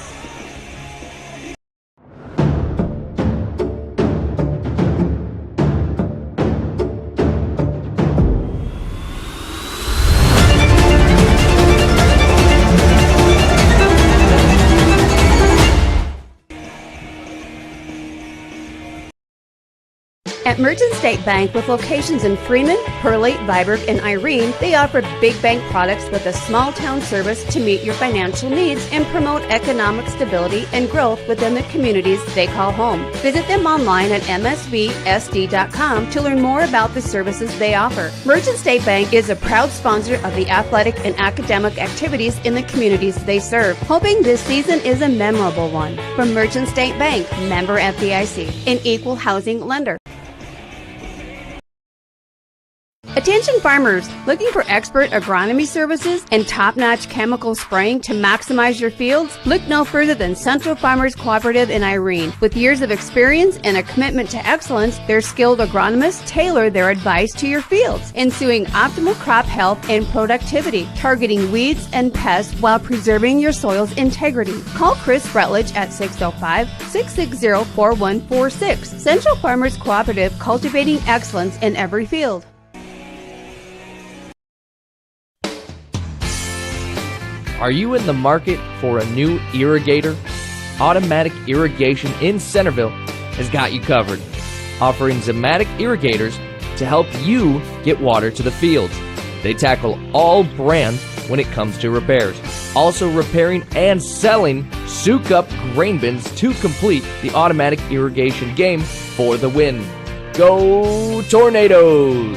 At Merchant State Bank, with locations in Freeman, Hurley, Viborg, and Irene, they offer big bank products with a small town service to meet your financial needs and promote economic stability and growth within the communities they call home. Visit them online at msvsd.com to learn more about the services they offer. Merchant State Bank is a proud sponsor of the athletic and academic activities in the communities they serve, hoping this season is a memorable one. From Merchant State Bank, member FDIC, an equal housing lender. Attention farmers, looking for expert agronomy services and top-notch chemical spraying to maximize your fields? Look no further than Central Farmers Cooperative in Irene. With years of experience and a commitment to excellence, their skilled agronomists tailor their advice to your fields, ensuing optimal crop health and productivity, targeting weeds and pests while preserving your soil's integrity. Call Chris Rutledge at 605-660-4146. Central Farmers Cooperative, cultivating excellence in every field. Are you in the market for a new irrigator? Automatic Irrigation in Centerville has got you covered, offering Zematic irrigators to help you get water to the fields. They tackle all brands when it comes to repairs, also repairing and selling Souk Up grain bins to complete the automatic irrigation game for the win. Go Tornadoes!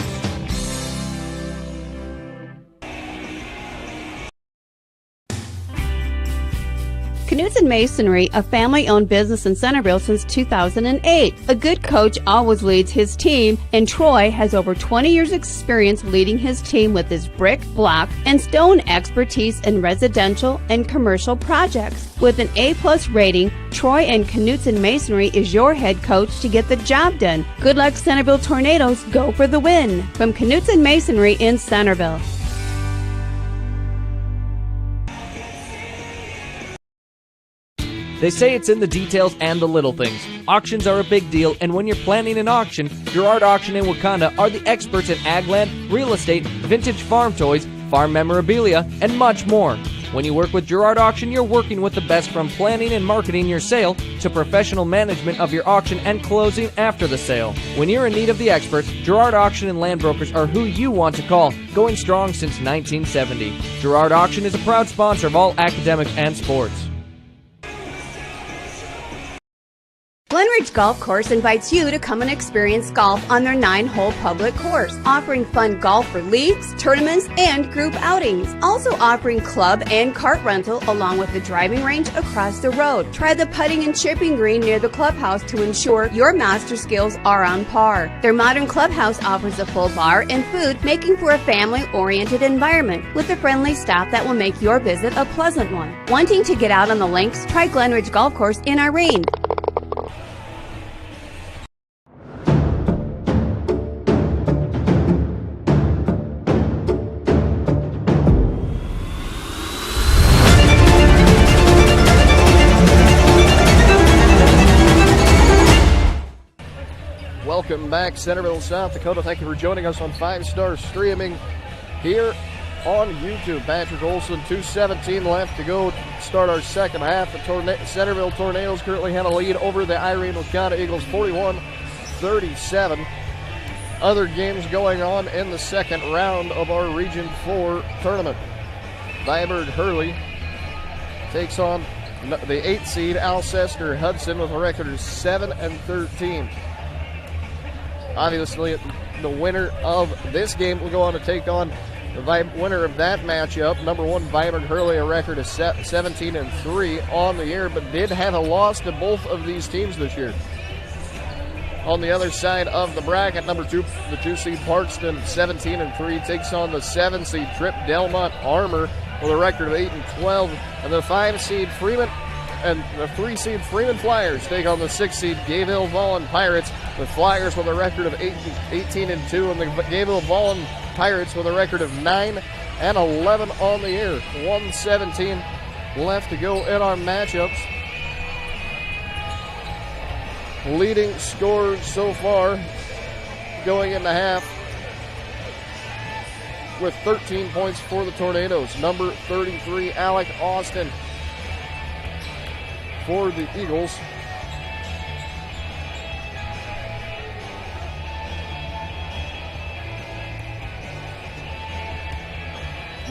Knutson Masonry, a family-owned business in Centerville since 2008. A good coach always leads his team, and Troy has over 20 years' experience leading his team with his brick, block, and stone expertise in residential and commercial projects. With an A+ rating, Troy and Knutson Masonry is your head coach to get the job done. Good luck, Centerville Tornadoes. Go for the win. From Knutson Masonry in Centerville. They say it's in the details and the little things. Auctions are a big deal, and when you're planning an auction, Girard Auction in Wakanda are the experts in ag land, real estate, vintage farm toys, farm memorabilia, and much more. When you work with Girard Auction, you're working with the best, from planning and marketing your sale to professional management of your auction and closing after the sale. When you're in need of the experts, Girard Auction and Land Brokers are who you want to call, going strong since 1970. Girard Auction is a proud sponsor of all academics and sports. Glen Ridge Golf Course invites you to come and experience golf on their 9-hole public course, offering fun golf for leagues, tournaments, and group outings. Also offering club and cart rental along with the driving range across the road. Try the putting and chipping green near the clubhouse to ensure your master skills are on par. Their modern clubhouse offers a full bar and food, making for a family-oriented environment with a friendly staff that will make your visit a pleasant one. Wanting to get out on the links? Try Glen Ridge Golf Course in Irene. Welcome back, Centerville, South Dakota. Thank you for joining us on 5-Star Streaming here on YouTube. Patrick Olson, 2:17 left to go to start our second half. The Centerville Tornadoes currently have a lead over the Irene-Wakonda Eagles, 41-37. Other games going on in the second round of our Region 4 tournament. Viborg Hurley takes on the 8th seed Alcester Hudson with a record of 7-13. Obviously, the winner of this game will go on to take on the winner of that matchup. Number 1, Viborg Hurley, a record of 17-3 on the year, but did have a loss to both of these teams this year. On the other side of the bracket, number 2, the 2-seed Parkston, 17-3, takes on the 7-seed Trip Delmont Armor with a record of 8-12, and the 5-seed Freeman and the 3-seed Freeman Flyers take on the 6-seed Gayville Vollen Pirates, with Flyers with a record of 18-2, and the Gayville Vollen Pirates with a record of 9-11 on the year. 1:17 left to go in our matchups. Leading scorers so far going into half with 13 points for the Tornadoes. Number 33, Alec Austin for the Eagles.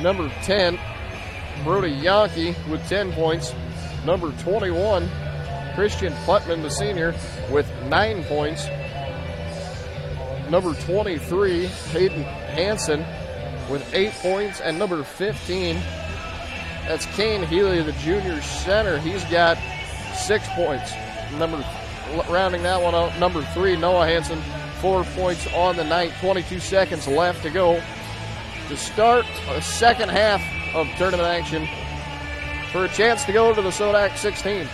Number 10, Brody Yankee with 10 points. Number 21, Christian Putman, the senior, with 9 points. Number 23, Hayden Hansen with 8 points. And number 15, that's Kane Healy, the junior center. He's got 6 points. Rounding that one out, number 3, Noah Hansen, 4 points on the night. 22 seconds left to go to start the second half of tournament action for a chance to go to the Sodak 16.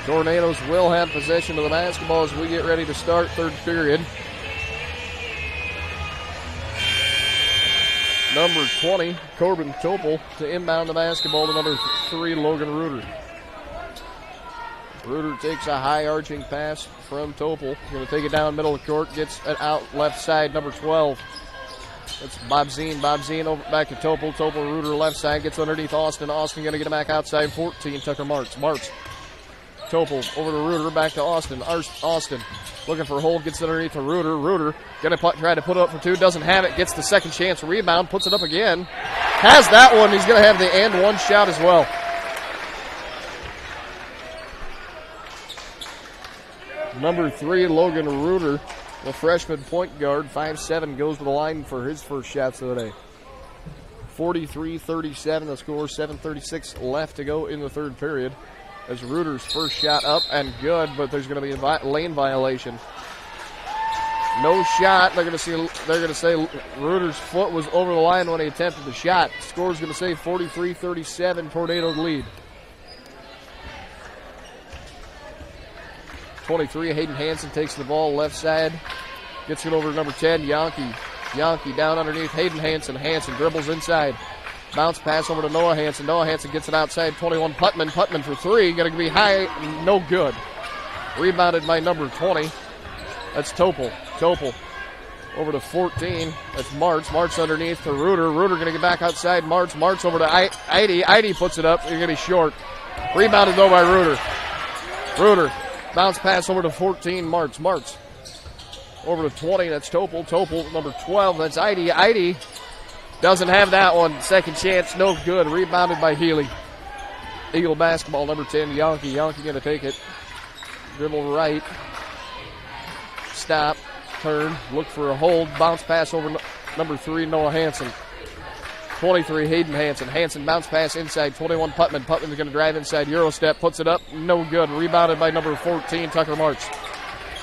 Tornadoes will have possession of the basketball as we get ready to start third period. Number 20, Corbin Topel, to inbound the basketball to number 3, Logan Reuter. Reuter takes a high arching pass from Topel. Going to take it down middle of the court. Gets it out left side, number 12. That's Bob Zine. Bob Zine over back to Topel. Topel, Reuter left side. Gets underneath Austin. Austin going to get it back outside. 14, Tucker Marks. Marks Topol over to Reuter, back to Austin. Austin looking for a hold, gets it underneath to Reuter. Reuter going to try to put it up for 2, doesn't have it, gets the second chance rebound, puts it up again. Has that one, he's going to have the and one shot as well. Number 3, Logan Reuter, the freshman point guard, 5'7", goes to the line for his first shots of the day. 43-37 the score, 7:36 left to go in the third period. As Reuter's first shot up and good, but there's going to be a lane violation. No shot. They're going to say Reuter's foot was over the line when he attempted the shot. Score's going to say 43-37, Tornado lead. 23, Hayden Hansen takes the ball left side. Gets it over to number 10, Yankee. Yankee down underneath Hayden Hansen. Hansen dribbles inside. Bounce pass over to Noah Hansen. Noah Hansen gets it outside. 21, Putman. Putman for 3. Going to be high. No good. Rebounded by number 20. That's Topol. Topol over to 14. That's Martz. Martz underneath to Reuter. Reuter going to get back outside. Martz. Martz over to Idy. Idy puts it up. You're going to be short. Rebounded though by Reuter. Reuter. Bounce pass over to 14. Martz. Martz. Over to 20, that's Topol. Topol, number 12, that's Idy. Idy doesn't have that one. Second chance, no good. Rebounded by Healy. Eagle basketball, number 10, Yankee. Yankee going to take it. Dribble right. Stop. Turn. Look for a hold. Bounce pass over number 3, Noah Hansen. 23, Hayden Hansen. Hansen bounce pass inside. 21, Putman. Putman's going to drive inside. Euro step, puts it up. No good. Rebounded by number 14, Tucker Martz.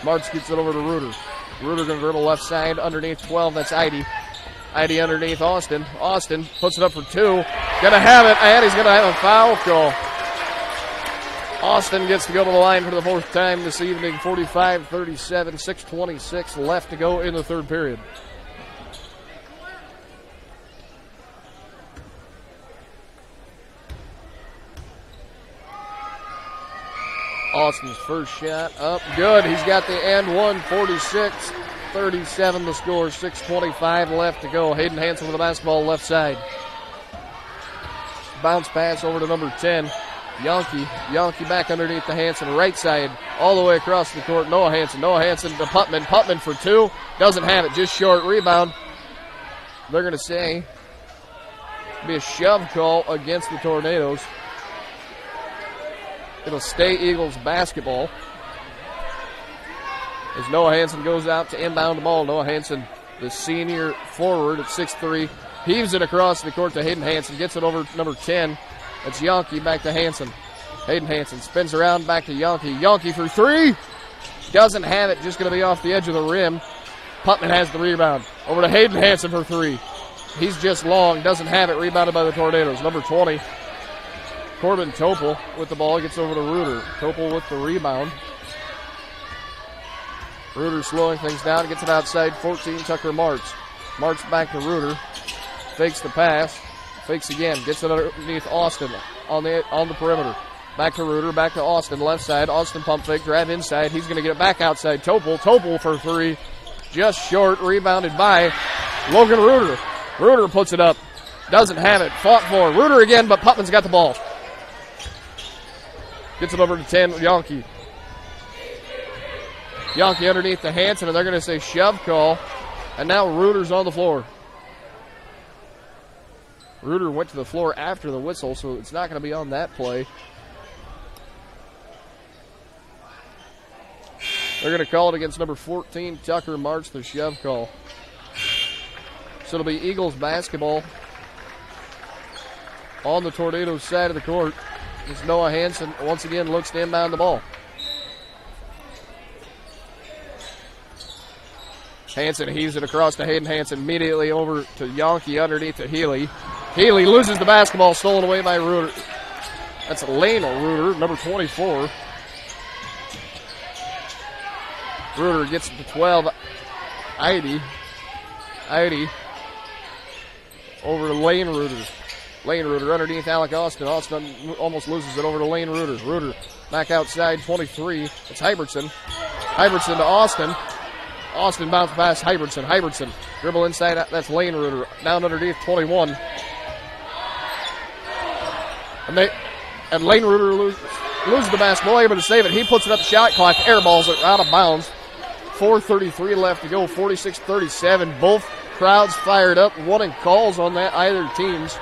Martz gets it over to Reuter. Reuter going to dribble left side, underneath 12, that's Idy. Idy underneath Austin. Austin puts it up for 2. Going to have it, and he's going to have a foul call. Austin gets to go to the line for the 4th time this evening. 45-37, 6:26 left to go in the third period. Austin's first shot up, good. He's got the and one, 46-37 the score, 6:25 left to go. Hayden Hansen with the basketball left side. Bounce pass over to number 10, Yankee. Yankee back underneath the Hansen, right side, all the way across the court. Noah Hansen. Noah Hansen to Putman. Putman for 2, doesn't have it, just short. Rebound. They're going to say be a shove call against the Tornadoes. It'll stay Eagles basketball. As Noah Hansen goes out to inbound the ball. Noah Hansen, the senior forward at 6'3", heaves it across the court to Hayden Hansen. Gets it over to number 10. That's Yankee back to Hansen. Hayden Hansen spins around back to Yankee. Yankee for 3. Doesn't have it. Just going to be off the edge of the rim. Putman has the rebound. Over to Hayden Hansen for 3. He's just long. Doesn't have it. Rebounded by the Tornadoes. Number 20. Corbin Topol with the ball, gets over to Reuter. Topol with the rebound. Reuter slowing things down, gets it outside. 14, Tucker Martz. Martz back to Reuter. Fakes the pass. Fakes again. Gets it underneath Austin on the perimeter. Back to Reuter, back to Austin, left side. Austin pump fake, drive inside. He's going to get it back outside. Topol. Topol for 3. Just short. Rebounded by Logan Reuter. Reuter puts it up. Doesn't have it. Fought for. Reuter again, but Putman's got the ball. Gets it over to 10, Yankee. Yankee underneath the Hansen, and they're going to say shove call. And now Reuter's on the floor. Reuter went to the floor after the whistle, so it's not going to be on that play. They're going to call it against number 14, Tucker Martz, the shove call. So it'll be Eagles basketball on the Tornadoes side of the court. As Noah Hansen once again looks to inbound the ball. Hansen heaves it across to Hayden Hansen, immediately over to Yankee underneath to Healy. Healy loses the basketball, stolen away by Reuter. That's Lane Reuter, number 24. Reuter gets it to 12. Idy over to Lane Reuter. Lane Reuter underneath Alec Austin. Austin almost loses it over to Lane Reuter. Reuter back outside, 23. It's Hybertson. Hybertson to Austin. Austin bounce pass, Hybertson. Hybertson dribble inside. That's Lane Reuter. Down underneath, 21. And Lane Reuter loses. loses the basketball, able to save it. He puts it up the shot clock, airballs it out of bounds. 4:33 left to go, 46-37. Both crowds fired up, wanting calls on that either teams.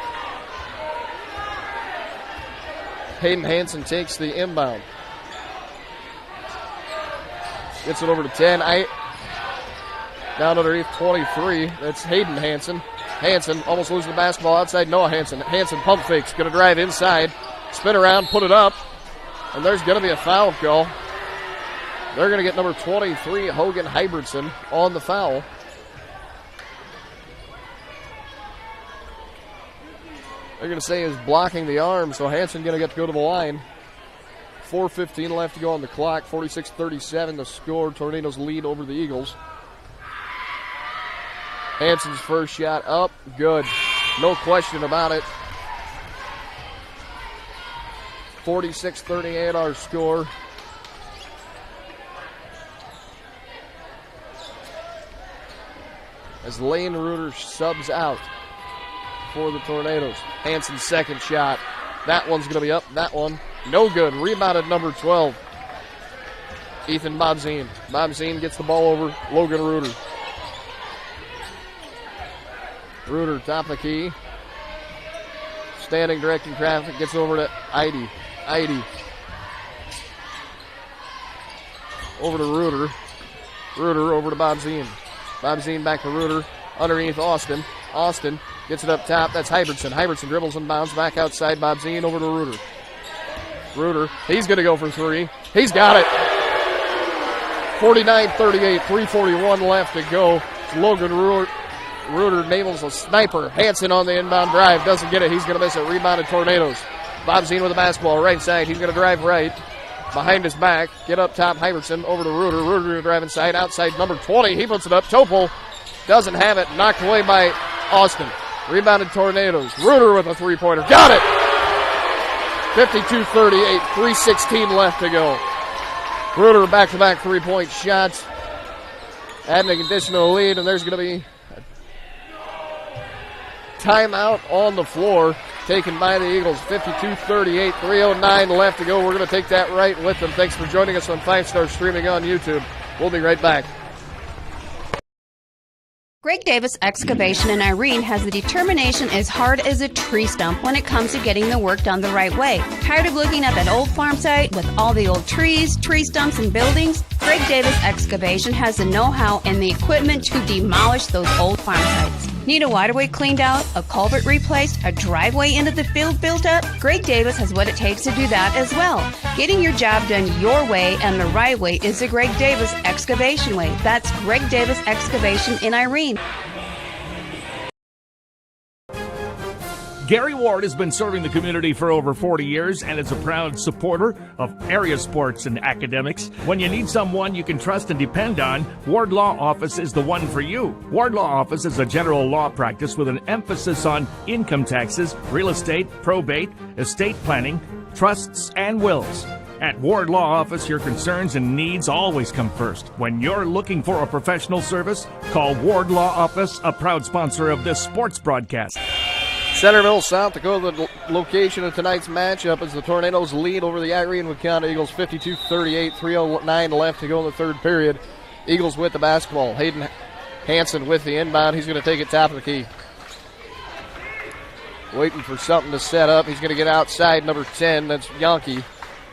Hayden Hansen takes the inbound. Gets it over to 10. Down underneath 23. That's Hayden Hansen. Hansen almost losing the basketball outside Noah Hansen. Hansen pump fakes. Going to drive inside. Spin around, put it up. And there's going to be a foul call. They're going to get number 23, Hogan Hybertson, on the foul. They're going to say he's blocking the arm, so Hansen going to get to go to the line. 4:15 left to go on the clock. 46-37 the score. Tornadoes lead over the Eagles. Hansen's first shot up. Good. No question about it. 46-38 our score. As Lane Reuter subs out for the Tornadoes. Hansen's second shot. That one's going to be up. That one, no good. Rebounded number 12. Ethan Bobzine. Bobzine gets the ball over Logan Reuter. Reuter, top of the key. Standing directing traffic, gets over to Eide. Over to Reuter. Reuter over to Bobzine. Bobzine back to Reuter. Underneath Austin. Austin gets it up top. That's Hybertson. Hybertson dribbles and bounds back outside. Bobzine over to Reuter. Reuter, he's going to go for three. He's got it. 49-38, 3:41 left to go. Logan Reuter nails a sniper. Hansen on the inbound drive. Doesn't get it. He's going to miss it. Rebounded Tornadoes. Bobzine with the basketball. Right side. He's going to drive right. Behind his back. Get up top. Hybertson over to Reuter. Reuter going to drive inside. Outside number 20. He puts it up. Topol doesn't have it. Knocked away by Austin. Rebounded Tornadoes. Reuter with a three-pointer. Got it! 52-38. 3:16 left to go. Reuter back-to-back three-point shots. Adding an additional lead, and there's going to be timeout on the floor taken by the Eagles. 52-38, 3:09 left to go. We're going to take that right with them. Thanks for joining us on 5 Star Streaming on YouTube. We'll be right back. Greg Davis Excavation in Irene has the determination as hard as a tree stump when it comes to getting the work done the right way. Tired of looking at that old farm site with all the old trees, tree stumps, and buildings? Greg Davis Excavation has the know-how and the equipment to demolish those old farm sites. Need a waterway cleaned out, a culvert replaced, a driveway into the field built up? Greg Davis has what it takes to do that as well. Getting your job done your way and the right way is the Greg Davis Excavation way. That's Greg Davis Excavation in Irene. Gary Ward has been serving the community for over 40 years and is a proud supporter of area sports and academics. When you need someone you can trust and depend on, Ward Law Office is the one for you. Ward Law Office is a general law practice with an emphasis on income taxes, real estate, probate, estate planning, trusts, and wills. At Ward Law Office, your concerns and needs always come first. When you're looking for a professional service, call Ward Law Office, a proud sponsor of this sports broadcast. Centerville, South Dakota, the location of tonight's matchup as the Tornadoes lead over the Irene-Wakonda Eagles 52-38, 3:09 left to go in the third period. Eagles with the basketball. Hayden Hansen with the inbound. He's going to take it top of the key. Waiting for something to set up. He's going to get outside number 10. That's Yankee.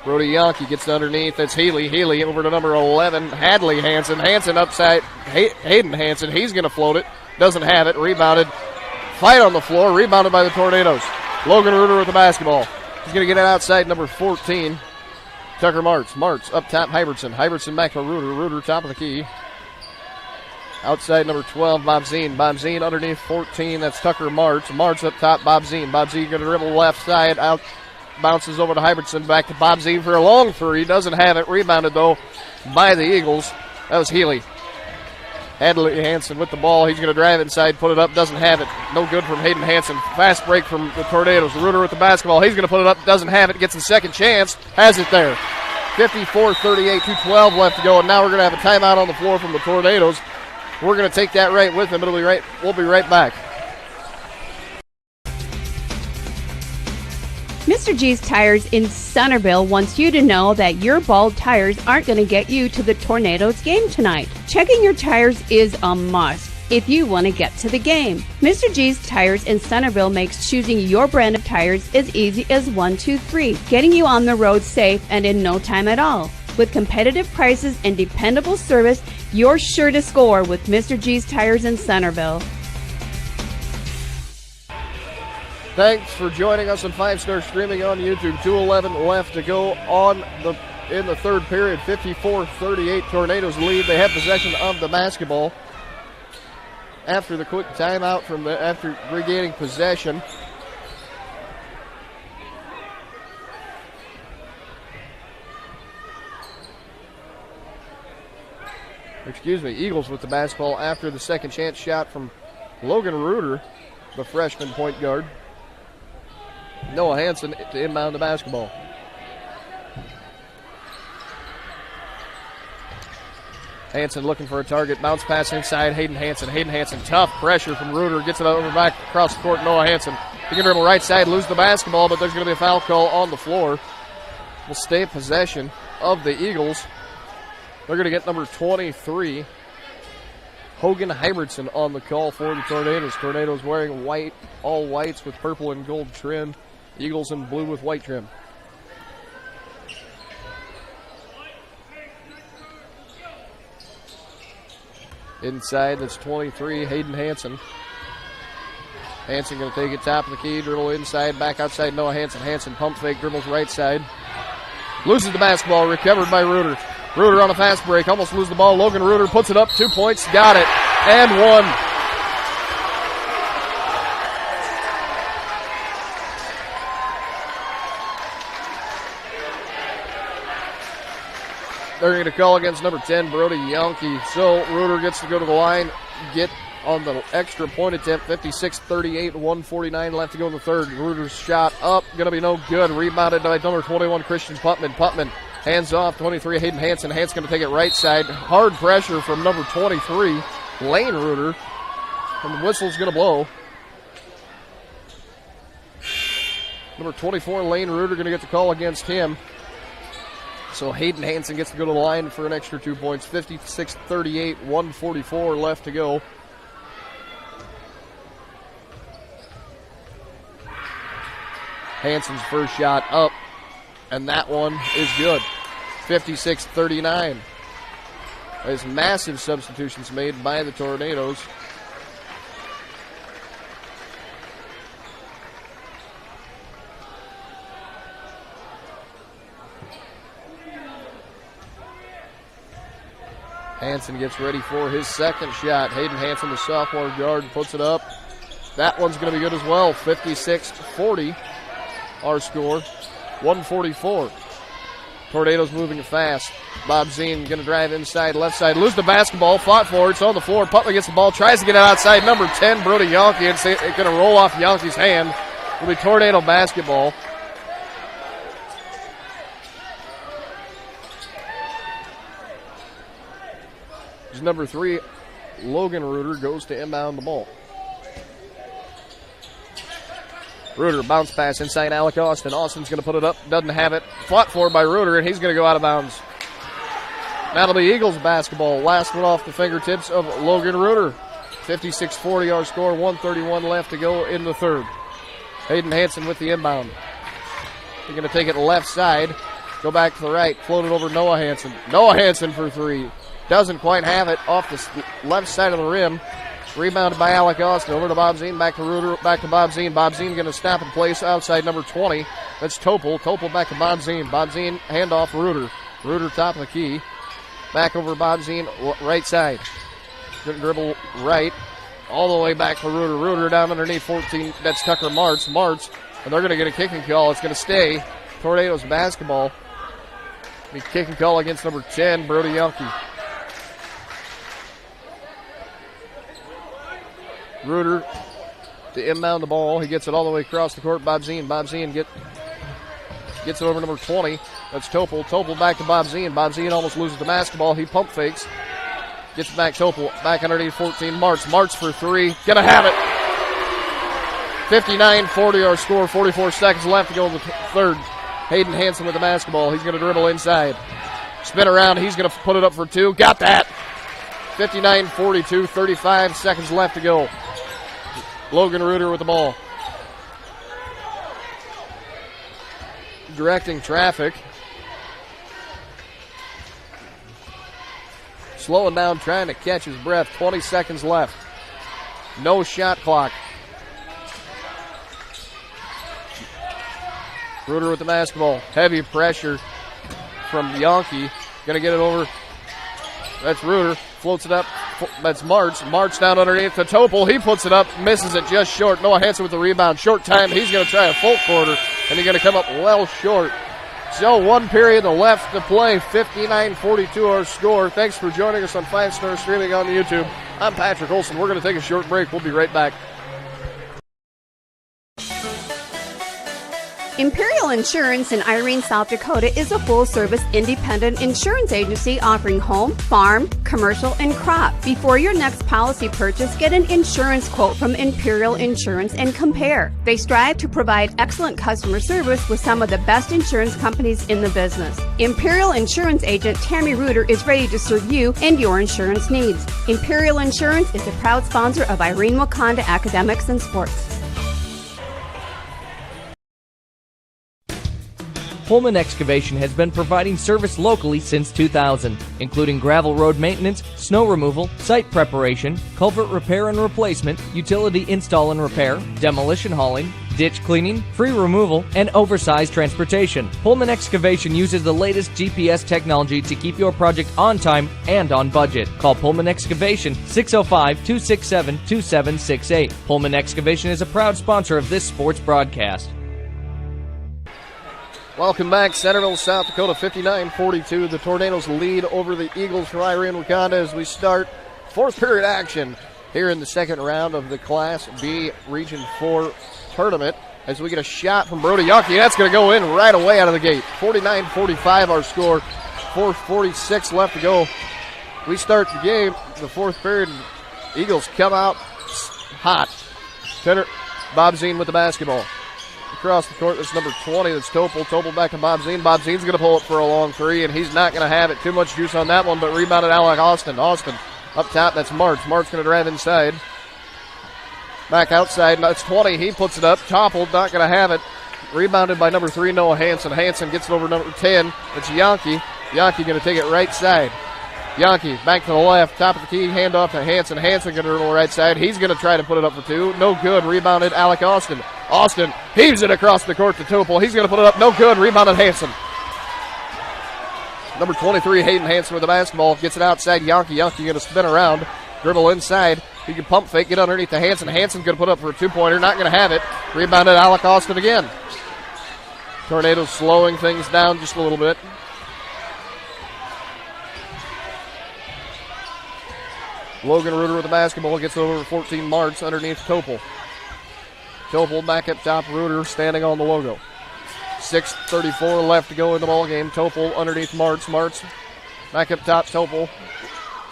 Brody Yankee gets underneath. That's Healy. Healy over to number 11. Hadley Hansen. Hansen upside. Hayden Hansen. He's going to float it. Doesn't have it. Rebounded. Fight on the floor, rebounded by the Tornadoes. Logan Reuter with the basketball. He's going to get it outside number 14. Tucker Martz. Martz up top, Hybertson. Hybertson back to Reuter. Reuter top of the key. Outside number 12, Bobzine. Bobzine underneath 14. That's Tucker Martz. Martz up top, Bobzine. Bobzine going to dribble left side. Out, bounces over to Hybertson. Back to Bobzine for a long three. Doesn't have it. Rebounded, though, by the Eagles. That was Healy. Hadley Hansen with the ball. He's going to drive inside, put it up, doesn't have it. No good from Hayden Hansen. Fast break from the Tornadoes. Reuter with the basketball. He's going to put it up, doesn't have it. Gets a second chance, has it there. 54-38, 2:12 left to go, and now we're going to have a timeout on the floor from the Tornadoes. We're going to take that right with them. We'll be right back. Mr. G's Tires in Centerville wants you to know that your bald tires aren't going to get you to the Tornadoes game tonight. Checking your tires is a must if you want to get to the game. Mr. G's Tires in Centerville makes choosing your brand of tires as easy as 1, 2, 3, getting you on the road safe and in no time at all. With competitive prices and dependable service, you're sure to score with Mr. G's Tires in Centerville. Thanks for joining us on 5-Star Streaming on YouTube. 2:11 left to go in the third period. 54-38 Tornadoes lead. They have possession of the basketball after the quick timeout after regaining possession. Eagles with the basketball after the second chance shot from Logan Reuter, the freshman point guard. Noah Hansen to inbound the basketball. Hansen looking for a target. Bounce pass inside. Hayden Hansen. Tough pressure from Reuter. Gets it over back across the court. Noah Hansen. He can dribble right side, lose the basketball, but there's going to be a foul call on the floor. Will stay in possession of the Eagles. They're going to get number 23, Hogan Hybertson, on the call for the Tornadoes. Tornadoes wearing white, all whites with purple and gold trim. Eagles in blue with white trim. Inside, that's 23, Hayden Hansen. Hansen going to take it top of the key, dribble inside, back outside, Noah Hansen. Hansen pump fake, dribbles right side. Loses the basketball, recovered by Reuter. Reuter on a fast break, almost lose the ball. Logan Reuter puts it up, 2 points, got it, and one. They're going to call against number 10, Brody Yonke. So Reuter gets to go to the line, get on the extra point attempt. 56-38, 1:49 left to go in the third. Reuter's shot up, going to be no good. Rebounded by number 21, Christian Putman. Putman hands off, 23, Hayden Hansen. Hansen going to take it right side. Hard pressure from number 23, Lane Reuter. And the whistle's going to blow. Number 24, Lane Reuter, going to get the call against him. So Hayden Hansen gets to go to the line for an extra 2 points. 56-38, 1:44 left to go. Hansen's first shot up, and that one is good. 56-39. There's massive substitutions made by the Tornadoes. Hansen gets ready for his second shot. Hayden Hansen, the sophomore guard, puts it up. That one's going to be good as well. 56-40, our score. 1:44. Tornadoes moving fast. Bob Zine going to drive inside, left side, lose the basketball, fought for it, it's on the floor. Putman gets the ball, tries to get it outside. Number 10, Brody Yonke, it's going to roll off Yonke's hand. It'll be Tornado basketball. Number 3, Logan Reuter, goes to inbound the ball. Reuter, bounce pass inside Alec Austin. Austin's going to put it up, doesn't have it. Fought for by Reuter, and he's going to go out of bounds. That'll be Eagles basketball. Last one off the fingertips of Logan Reuter. 56-40 our score, 1:31 left to go in the third. Hayden Hansen with the inbound. He's going to take it left side, go back to the right, float it over Noah Hansen. Noah Hansen for three. Doesn't quite have it, off the left side of the rim. Rebounded by Alec Austin. Over to Bob Zine, back to Reuter, back to Bob Zine. Bob Zine going to stop in place outside number 20. That's Topol. Topol back to Bob Zine. Bob Zine, handoff Reuter. Reuter top of the key. Back over Bob Zine, right side. Good dribble right. All the way back to Reuter. Reuter down underneath 14. That's Tucker Martz. Martz, and they're going to get a kicking call. It's going to stay Tornadoes basketball. The kicking call against number 10, Brody Yonke. Reuter to inbound the ball. He gets it all the way across the court. Bob Zine. Bob Zine gets it over number 20. That's Topol. Topol back to Bob Zine. Bob Zine almost loses the basketball. He pump fakes. Gets back Topol. Back underneath 14. Martz. Martz for three. Gonna have it. 59-40 our score, 44 seconds left to go in the third. Hayden Hansen with the basketball. He's going to dribble inside. Spin around. He's going to put it up for two. Got that. 59-42, 35 seconds left to go. Logan Reuter with the ball. Directing traffic. Slowing down, trying to catch his breath. 20 seconds left. No shot clock. Reuter with the basketball. Heavy pressure from Yankee. Going to get it over. That's Reuter. Floats it up. That's March. March down underneath to Topol. He puts it up. Misses it just short. Noah Hansen with the rebound. Short time. He's going to try a full quarter. And he's going to come up well short. So 1 period left to play. 59-42 our score. Thanks for joining us on 5 Star streaming on YouTube. I'm Patrick Olson. We're going to take a short break. We'll be right back. Imperial Insurance in Irene, South Dakota is a full-service independent insurance agency offering home, farm, commercial, and crop. Before your next policy purchase, get an insurance quote from Imperial Insurance and compare. They strive to provide excellent customer service with some of the best insurance companies in the business. Imperial Insurance agent Tammy Reuter is ready to serve you and your insurance needs. Imperial Insurance is a proud sponsor of Irene-Wakonda Academics and Sports. Pullman Excavation has been providing service locally since 2000, including gravel road maintenance, snow removal, site preparation, culvert repair and replacement, utility install and repair, demolition hauling, ditch cleaning, free removal, and oversized transportation. Pullman Excavation uses the latest GPS technology to keep your project on time and on budget. Call Pullman Excavation 605-267-2768. Pullman Excavation is a proud sponsor of this sports broadcast. Welcome back, Centerville, South Dakota, 59-42. The Tornadoes lead over the Eagles from Irene-Wakonda as we start fourth period action here in the second round of the Class B Region 4 tournament as we get a shot from Brody Yankee. That's going to go in right away out of the gate. 49-45 our score, 4:46 left to go. We start the game, the fourth period, and Eagles come out hot. Bob Zine with the basketball. Across the court, that's number 20. That's Topol. Topol back to Bob Zine. Bob Zine's going to pull it for a long three, and he's not going to have it. Too much juice on that one, but rebounded Alec Austin. Austin up top, that's March. March going to drive inside. Back outside, that's 20. He puts it up. Topol not going to have it. Rebounded by number 3, Noah Hansen. Hansen gets it over number 10. That's Yankee. Yankee going to take it right side. Yankee back to the left, top of the key, hand off to Hansen. Hansen going to dribble right side. He's going to try to put it up for two. No good. Rebounded Alec Austin. Austin heaves it across the court to Topol. He's going to put it up. No good. Rebounded Hansen. Number 23, Hayden Hansen with the basketball. Gets it outside. Yankee. Yankee going to spin around. Dribble inside. He can pump fake. Get underneath to Hansen. Hansen's going to put up for a two-pointer. Not going to have it. Rebounded Alec Austin again. Tornadoes slowing things down just a little bit. Logan Reuter with the basketball, gets it over to 14 March underneath Topol. Topol back up top, Reuter standing on the logo. 6:34 left to go in the ball game. Topol underneath March. March back up top, Topol.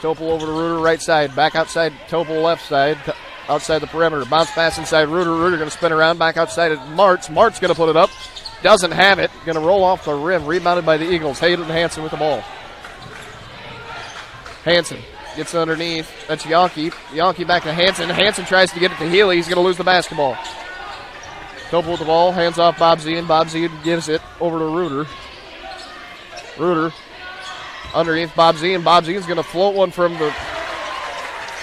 Topol over to Reuter right side. Back outside, Topol left side. Outside the perimeter. Bounce pass inside Reuter. Reuter going to spin around. Back outside at March. March going to put it up. Doesn't have it. Going to roll off the rim. Rebounded by the Eagles. Hayden Hansen with the ball. Hansen gets underneath. That's Yankee. Yankee back to Hansen. Hansen tries to get it to Healy. He's going to lose the basketball. Topol with the ball. Hands off Bob Zien. Bob Zien gives it over to Reuter. Reuter underneath Bob Zien. Bob Zien's going to float one from the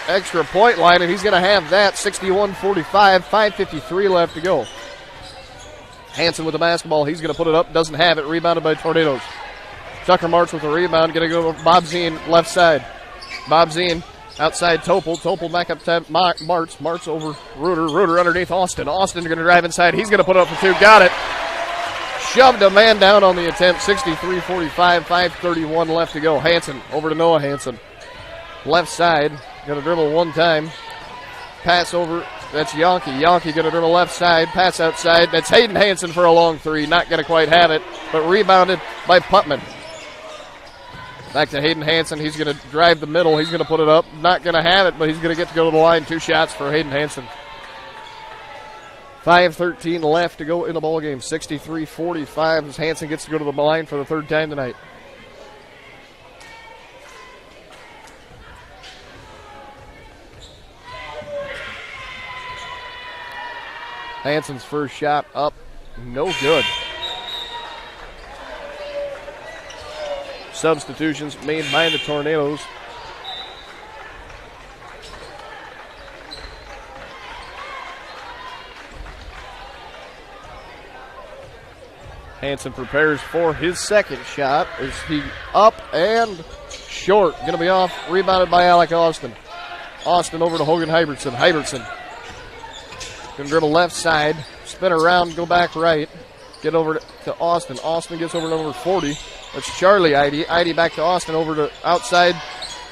extra point line, and he's going to have that. 61-45. 5:53 left to go. Hansen with the basketball. He's going to put it up. Doesn't have it. Rebounded by Tornadoes. Tucker March with the rebound. Going to go over Bob Zien left side. Bob Zien outside Topol. Topol back up to March. March over Reuter. Reuter underneath Austin. Austin going to drive inside. He's going to put up for two. Got it. Shoved a man down on the attempt. 63-45. 5:31 left to go. Hansen over to Noah Hansen. Left side. Going to dribble one time. Pass over. That's Yankee. Yankee going to dribble left side. Pass outside. That's Hayden Hansen for a long three. Not going to quite have it, but rebounded by Putman. Back to Hayden Hansen. He's going to drive the middle. He's going to put it up. Not going to have it, but he's going to get to go to the line. Two shots for Hayden Hansen. 5:13 left to go in the ball game. 63-45 as Hanson gets to go to the line for the third time tonight. Hanson's first shot up, no good. Substitutions made by the Tornadoes. Hanson prepares for his second shot. Is he up and short? Going to be off. Rebounded by Alec Austin. Austin over to Hogan Hybertson. Hybertson going to dribble left side, spin around, go back right, get over to Austin. Austin gets over to number 40. That's Charlie Idy. Idy back to Austin, over to outside,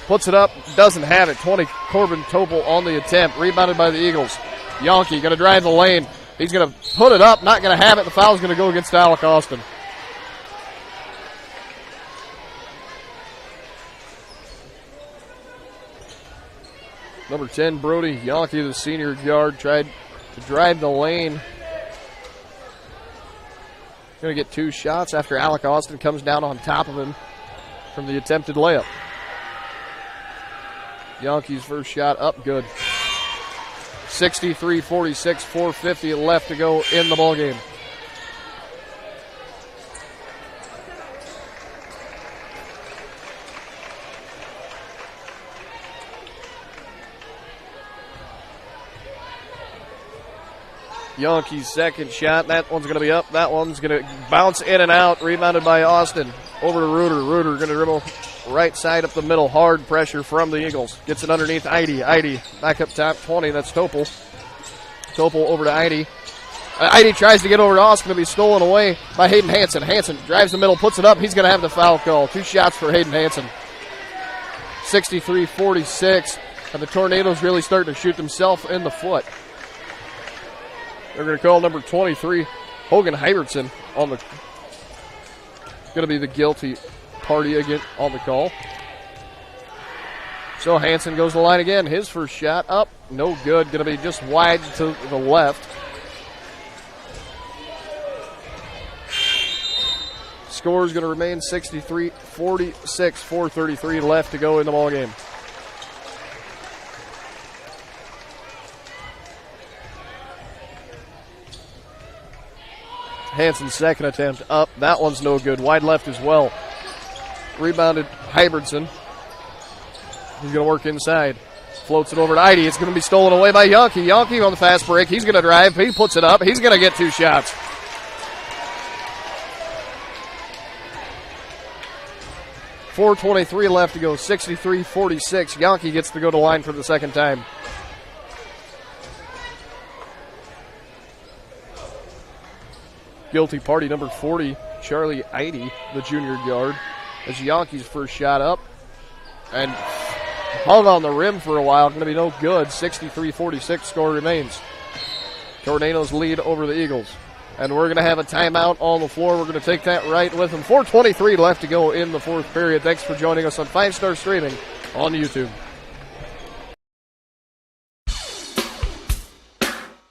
puts it up, doesn't have it. 20, Corbin Topol on the attempt, rebounded by the Eagles. Yonke going to drive the lane. He's going to put it up, not going to have it. The foul's going to go against Alec Austin. Number 10, Brody Yonke, the senior guard, tried to drive the lane. Going to get 2 shots after Alec Austin comes down on top of him from the attempted layup. Yonke's first shot up, good. 63-46, 4:50 left to go in the ballgame. Yonke's second shot. That one's going to be up. That one's going to bounce in and out. Rebounded by Austin. Over to Reuter. Reuter going to dribble right side up the middle. Hard pressure from the Eagles. Gets it underneath Idy. Idy back up top. 20. That's Topol. Topol over to Idy. Idy tries to get over to Austin. Going to be stolen away by Hayden Hanson. Hanson drives the middle, puts it up. He's going to have the foul call. 2 shots for Hayden Hanson. 63-46. And the Tornadoes really starting to shoot themselves in the foot. They're going to call number 23, Hogan Hybertson, on the. Going to be the guilty party again on the call. So Hanson goes to the line again. His first shot up, no good. Going to be just wide to the left. Score is going to remain 63-46, 4:33 left to go in the ballgame. Hanson's second attempt up. That one's no good. Wide left as well. Rebounded Hybertson. He's going to work inside. Floats it over to Idy. It's going to be stolen away by Yonke. Yonke on the fast break. He's going to drive. He puts it up. He's going to get 2 shots. .423 left to go. 63-46. Yonke gets to go to line for the second time. Guilty party number 40, Charlie Idy, the junior guard, as Yonke's first shot up and hung on the rim for a while. Going to be no good. 63-46 score remains. Tornadoes lead over the Eagles. And we're going to have a timeout on the floor. We're going to take that right with them. 4:23 left to go in the fourth period. Thanks for joining us on 5-Star Streaming on YouTube.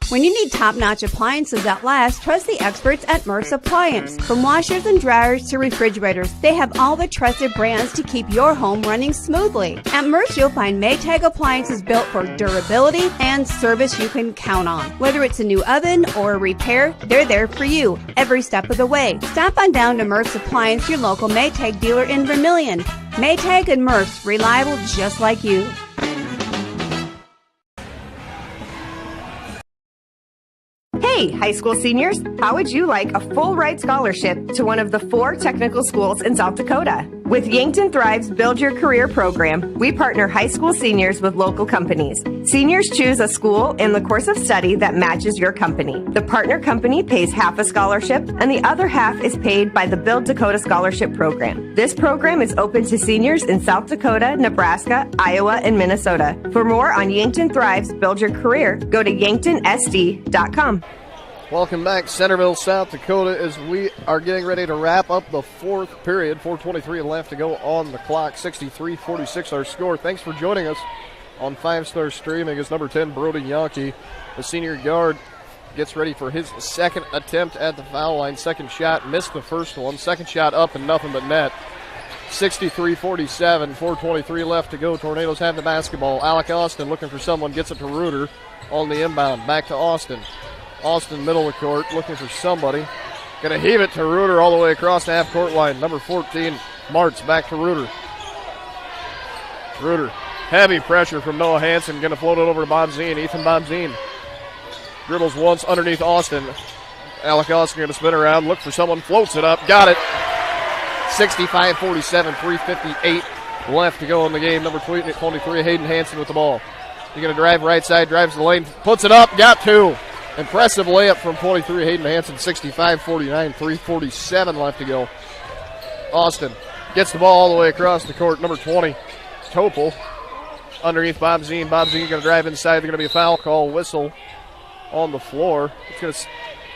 When you need top-notch appliances that last, trust the experts at Murph's Appliance. From washers and dryers to refrigerators, they have all the trusted brands to keep your home running smoothly. At Murph's, you'll find Maytag appliances built for durability and service you can count on. Whether it's a new oven or a repair, they're there for you every step of the way. Stop on down to Murph's Appliance, your local Maytag dealer in Vermilion. Maytag and Murph's, reliable just like you. Hey, high school seniors, how would you like a full ride scholarship to one of the 4 technical schools in South Dakota? With Yankton Thrive's Build Your Career program, we partner high school seniors with local companies. Seniors choose a school and the course of study that matches your company. The partner company pays half a scholarship, and the other half is paid by the Build Dakota Scholarship Program. This program is open to seniors in South Dakota, Nebraska, Iowa, and Minnesota. For more on Yankton Thrive's Build Your Career, go to yanktonsd.com. Welcome back, Centerville, South Dakota, as we are getting ready to wrap up the fourth period. 4:23 left to go on the clock. 63-46 our score. Thanks for joining us on 5-Star Streaming as number 10, Brody Yonke, the senior guard, gets ready for his second attempt at the foul line. Second shot, missed the first one. Second shot up and nothing but net. 63-47, 4:23 left to go. Tornadoes have the basketball. Alec Austin looking for someone, gets it to Reuter on the inbound. Back to Austin. Austin, middle of the court, looking for somebody. Going to heave it to Reuter all the way across the half-court line. Number 14, Martz, back to Reuter. Reuter, heavy pressure from Noah Hansen. Going to float it over to Bob Zine. Ethan Bob Zine dribbles once underneath Austin. Alec Austin going to spin around, look for someone, floats it up, got it. 65-47, 3:58 left to go in the game. Number 23, Hayden Hansen with the ball. He's going to drive right side, drives the lane, puts it up, got two. Impressive layup from 23, Hayden Hansen, 65-49, 3:47 left to go. Austin gets the ball all the way across the court. Number 20, Topel, underneath Bob Zine. Bob Zine going to drive inside. There's going to be a foul call, whistle on the floor.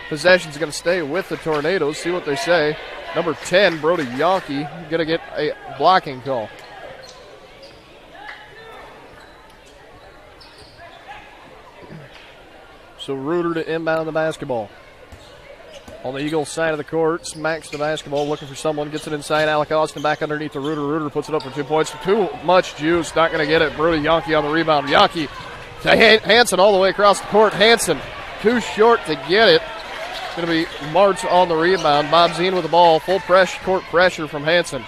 Possession's going to stay with the Tornadoes. See what they say. Number 10, Brody Yonke, going to get a blocking call. So Reuter to inbound the basketball. On the Eagles side of the court, smacks the basketball, looking for someone, gets it inside. Alec Austin back underneath the Reuter. Reuter puts it up for 2 points. Too much juice, not going to get it. Brody Yonke on the rebound. Yonke to Hansen all the way across the court. Hansen too short to get it. It's going to be Martz on the rebound. Bob Zine with the ball. Full court pressure from Hansen.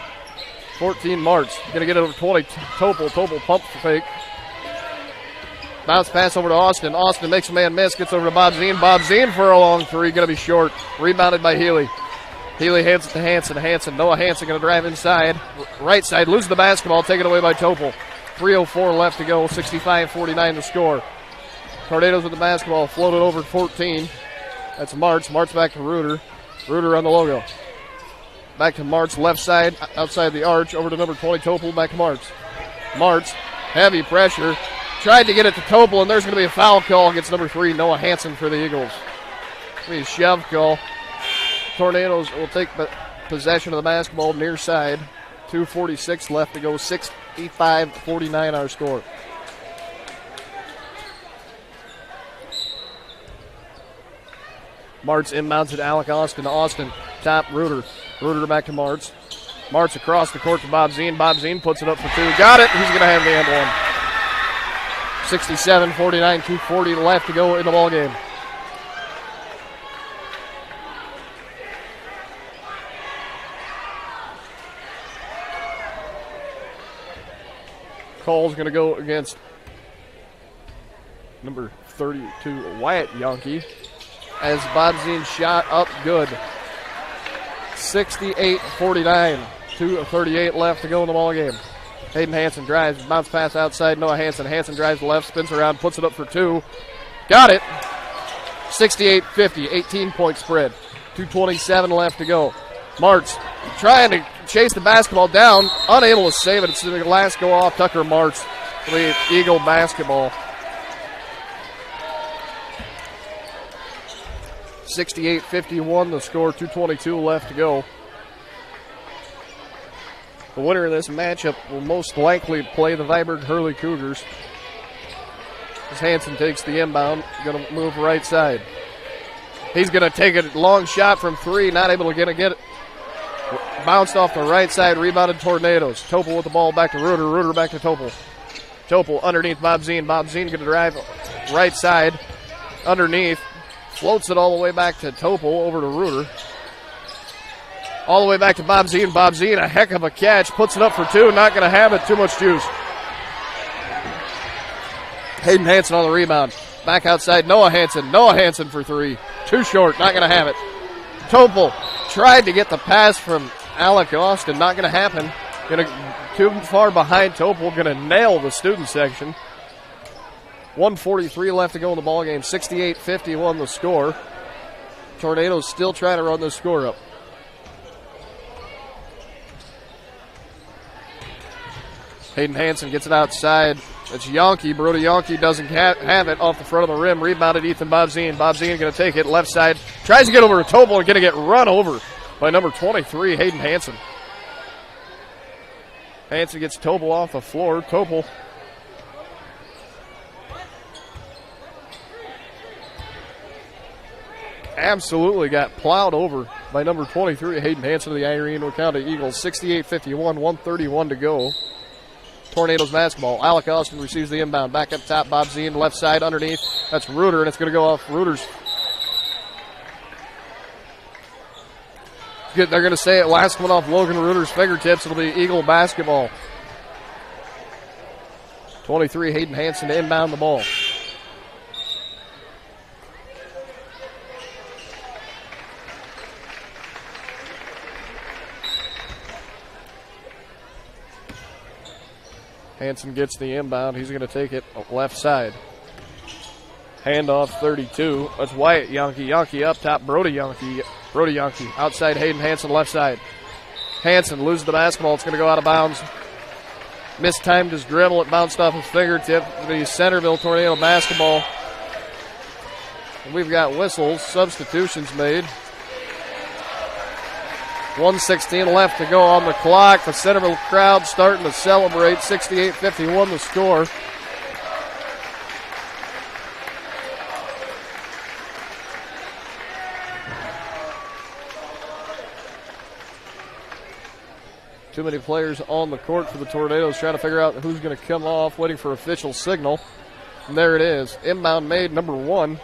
14 Martz. Going to get it over 20. Topel. Topel pump fake. Bounce pass over to Austin. Austin makes a man miss. Gets over to Bob Zine. Bob Zine for a long three. Going to be short. Rebounded by Healy. Healy hands it to Hansen. Noah Hansen going to drive inside. Right side. Loses the basketball. Taken away by Topel. 3:04 left to go. 65-49 to score. Tornadoes with the basketball. Floated over 14. That's Martz. Martz back to Reuter. Reuter on the logo. Back to Martz, left side, outside the arch. Over to number 20, Topel. Back to Martz. Martz, heavy pressure. Tried to get it to Topel, and there's going to be a foul call against number 3, Noah Hansen for the Eagles. It's going to be a shove call. Tornadoes will take possession of the basketball near side. 2:46 left to go. 65-49 our score. Martz inbounds it. Alec Austin. Austin, top Reuter. Reuter back to Martz. Martz across the court to Bob Zine. Bob Zine puts it up for two. Got it. He's going to have the end one. 67-49, 2:40 left to go in the ball game. Cole's going to go against number 32, Wyatt Yonke, as Bob Zine shot up good. 68-49, 2:38 left to go in the ball game. Hayden Hansen drives, bounce pass outside. Noah Hansen. Hansen drives left, spins around, puts it up for two. Got it. 68-50, 18-point spread. 2:27 left to go. Martz trying to chase the basketball down, unable to save it. It's the last go off. Tucker Martz for the Eagle basketball. 68-51 the score, 2:22 left to go. The winner of this matchup will most likely play the Viborg Hurley Cougars. As Hansen takes the inbound, going to move right side. He's going to take a long shot from three, not able to get it. Bounced off the right side, rebounded Tornadoes. Topel with the ball back to Reuter. Reuter back to Topel. Topel underneath Bob Zine. Bob Zine going to drive right side, underneath. Floats it all the way back to Topel, over to Reuter. All the way back to Bob Zine. Bob Zine, a heck of a catch. Puts it up for two. Not going to have it. Too much juice. Hayden Hansen on the rebound. Back outside. Noah Hansen. Noah Hansen for three. Too short. Not going to have it. Topel tried to get the pass from Alec Austin. Not going to happen. Too far behind Topel. Going to nail the student section. 1:43 left to go in the ballgame. 68-51 the score. Tornadoes still trying to run this score up. Hayden Hansen gets it outside. It's Yonke. Brody Yonke doesn't have it off the front of the rim. Rebounded Ethan Bob Zine. Bob Zine going to take it left side. Tries to get over to Topel and going to get run over by number 23, Hayden Hansen. Hansen gets Topel off the floor. Topel absolutely got plowed over by number 23, Hayden Hansen of the Irene-Wakonda Eagles. 68-51, 1:31 to go. Tornadoes basketball. Alec Austin receives the inbound. Back up top, Bob Zien, left side underneath. That's Reuter, and it's going to go off Reuter's. They're going to say it last one off Logan Reuter's fingertips. It'll be Eagle basketball. 23, Hayden Hansen to inbound the ball. Hansen gets the inbound. He's going to take it left side. Handoff 32. That's Wyatt Yonke. Yonke up top. Brody Yonke. Outside Hayden Hansen left side. Hansen loses the basketball. It's going to go out of bounds. Mistimed his dribble. It bounced off his fingertip. The Centerville Tornado basketball. And we've got whistles. Substitutions made. 1:16 left to go on the clock. The Centerville crowd starting to celebrate. 68-51 the score. Too many players on the court for the Tornadoes, trying to figure out who's going to come off, waiting for official signal. And there it is. Inbound made, number 1.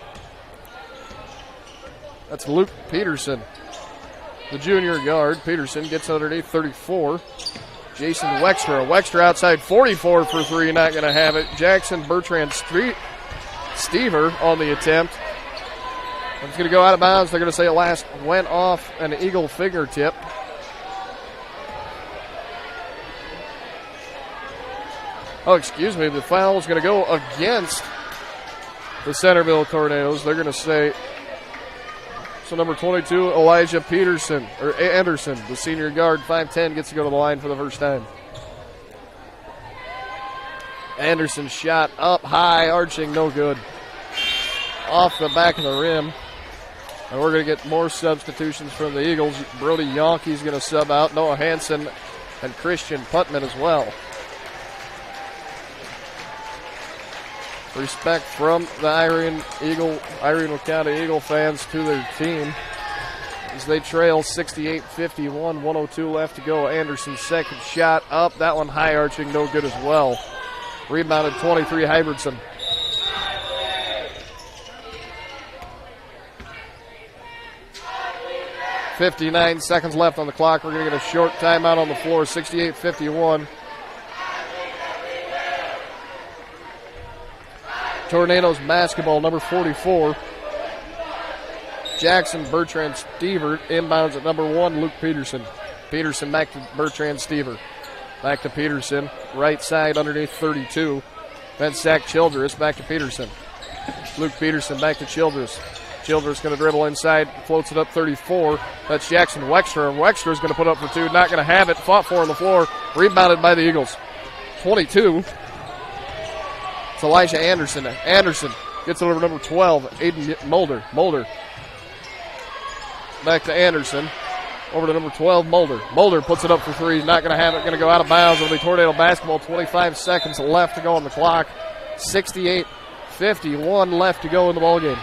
That's Luke Peterson. The junior guard, Peterson, gets underneath 34. Jason Wextra. Wextra outside 44 for 3, not going to have it. Jackson Bertrand Stever on the attempt. It's going to go out of bounds. They're going to say it last went off an Eagle fingertip. Oh, excuse me. The foul is going to go against the Centerville Tornadoes. They're going to say... So number 22, Elijah Anderson, the senior guard, 5'10", gets to go to the line for the first time. Anderson shot up high, arching, no good. Off the back of the rim. And we're going to get more substitutions from the Eagles. Brody Yonke's going to sub out. Noah Hansen and Christian Putman as well. Respect from the Irene-Wakonda Eagle fans to their team as they trail 68-51, 1:02 left to go. Anderson's second shot up. That one high arching, no good as well. Rebounded 23, Hybridson. .59 seconds left on the clock. We're going to get a short timeout on the floor, 68-51. Tornadoes basketball, number 44. Jackson Bertrand Stever inbounds at number 1, Luke Peterson. Peterson back to Bertrand Stever. Back to Peterson, right side underneath 32. Then Zach Childress back to Peterson. Luke Peterson back to Childress. Childress going to dribble inside, floats it up 34. That's Jackson Wextra. Wextra is going to put up for 2, not going to have it. Fought for on the floor, rebounded by the Eagles. 22. It's Elijah Anderson. Anderson gets it over number 12, Aiden Mulder. Mulder. Back to Anderson. Over to number 12, Mulder. Mulder puts it up for 3. He's not going to have it. Going to go out of bounds. It'll be Tornado basketball. 25 seconds left to go on the clock. 68-51 left to go in the ballgame.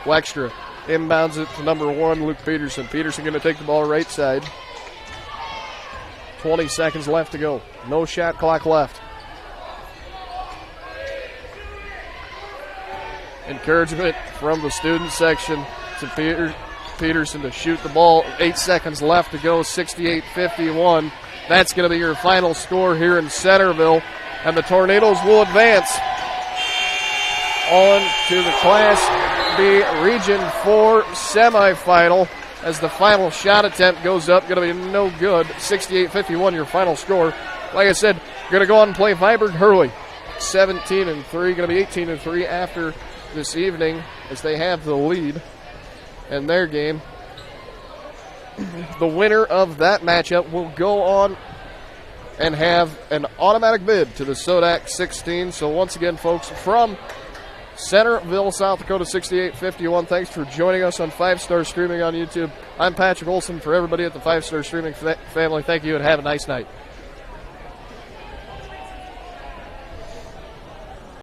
Wextra inbounds it to number 1, Luke Peterson. Peterson going to take the ball right side. 20 seconds left to go. No shot clock left. Encouragement from the student section to Peterson to shoot the ball. 8 seconds left to go, 68-51. That's going to be your final score here in Centerville. And the Tornadoes will advance on to the Class B Region 4 semifinal. As the final shot attempt goes up, going to be no good. 68-51, your final score. Like I said, going to go on and play Viborg Hurley. 17-3, going to be 18-3 after this evening as they have the lead in their game. The winner of that matchup will go on and have an automatic bid to the Sodak 16. So once again, folks, from Centerville, South Dakota, 68-51. Thanks for joining us on 5-Star Streaming on YouTube. I'm Patrick Olson. For everybody at the 5-Star Streaming family, thank you and have a nice night.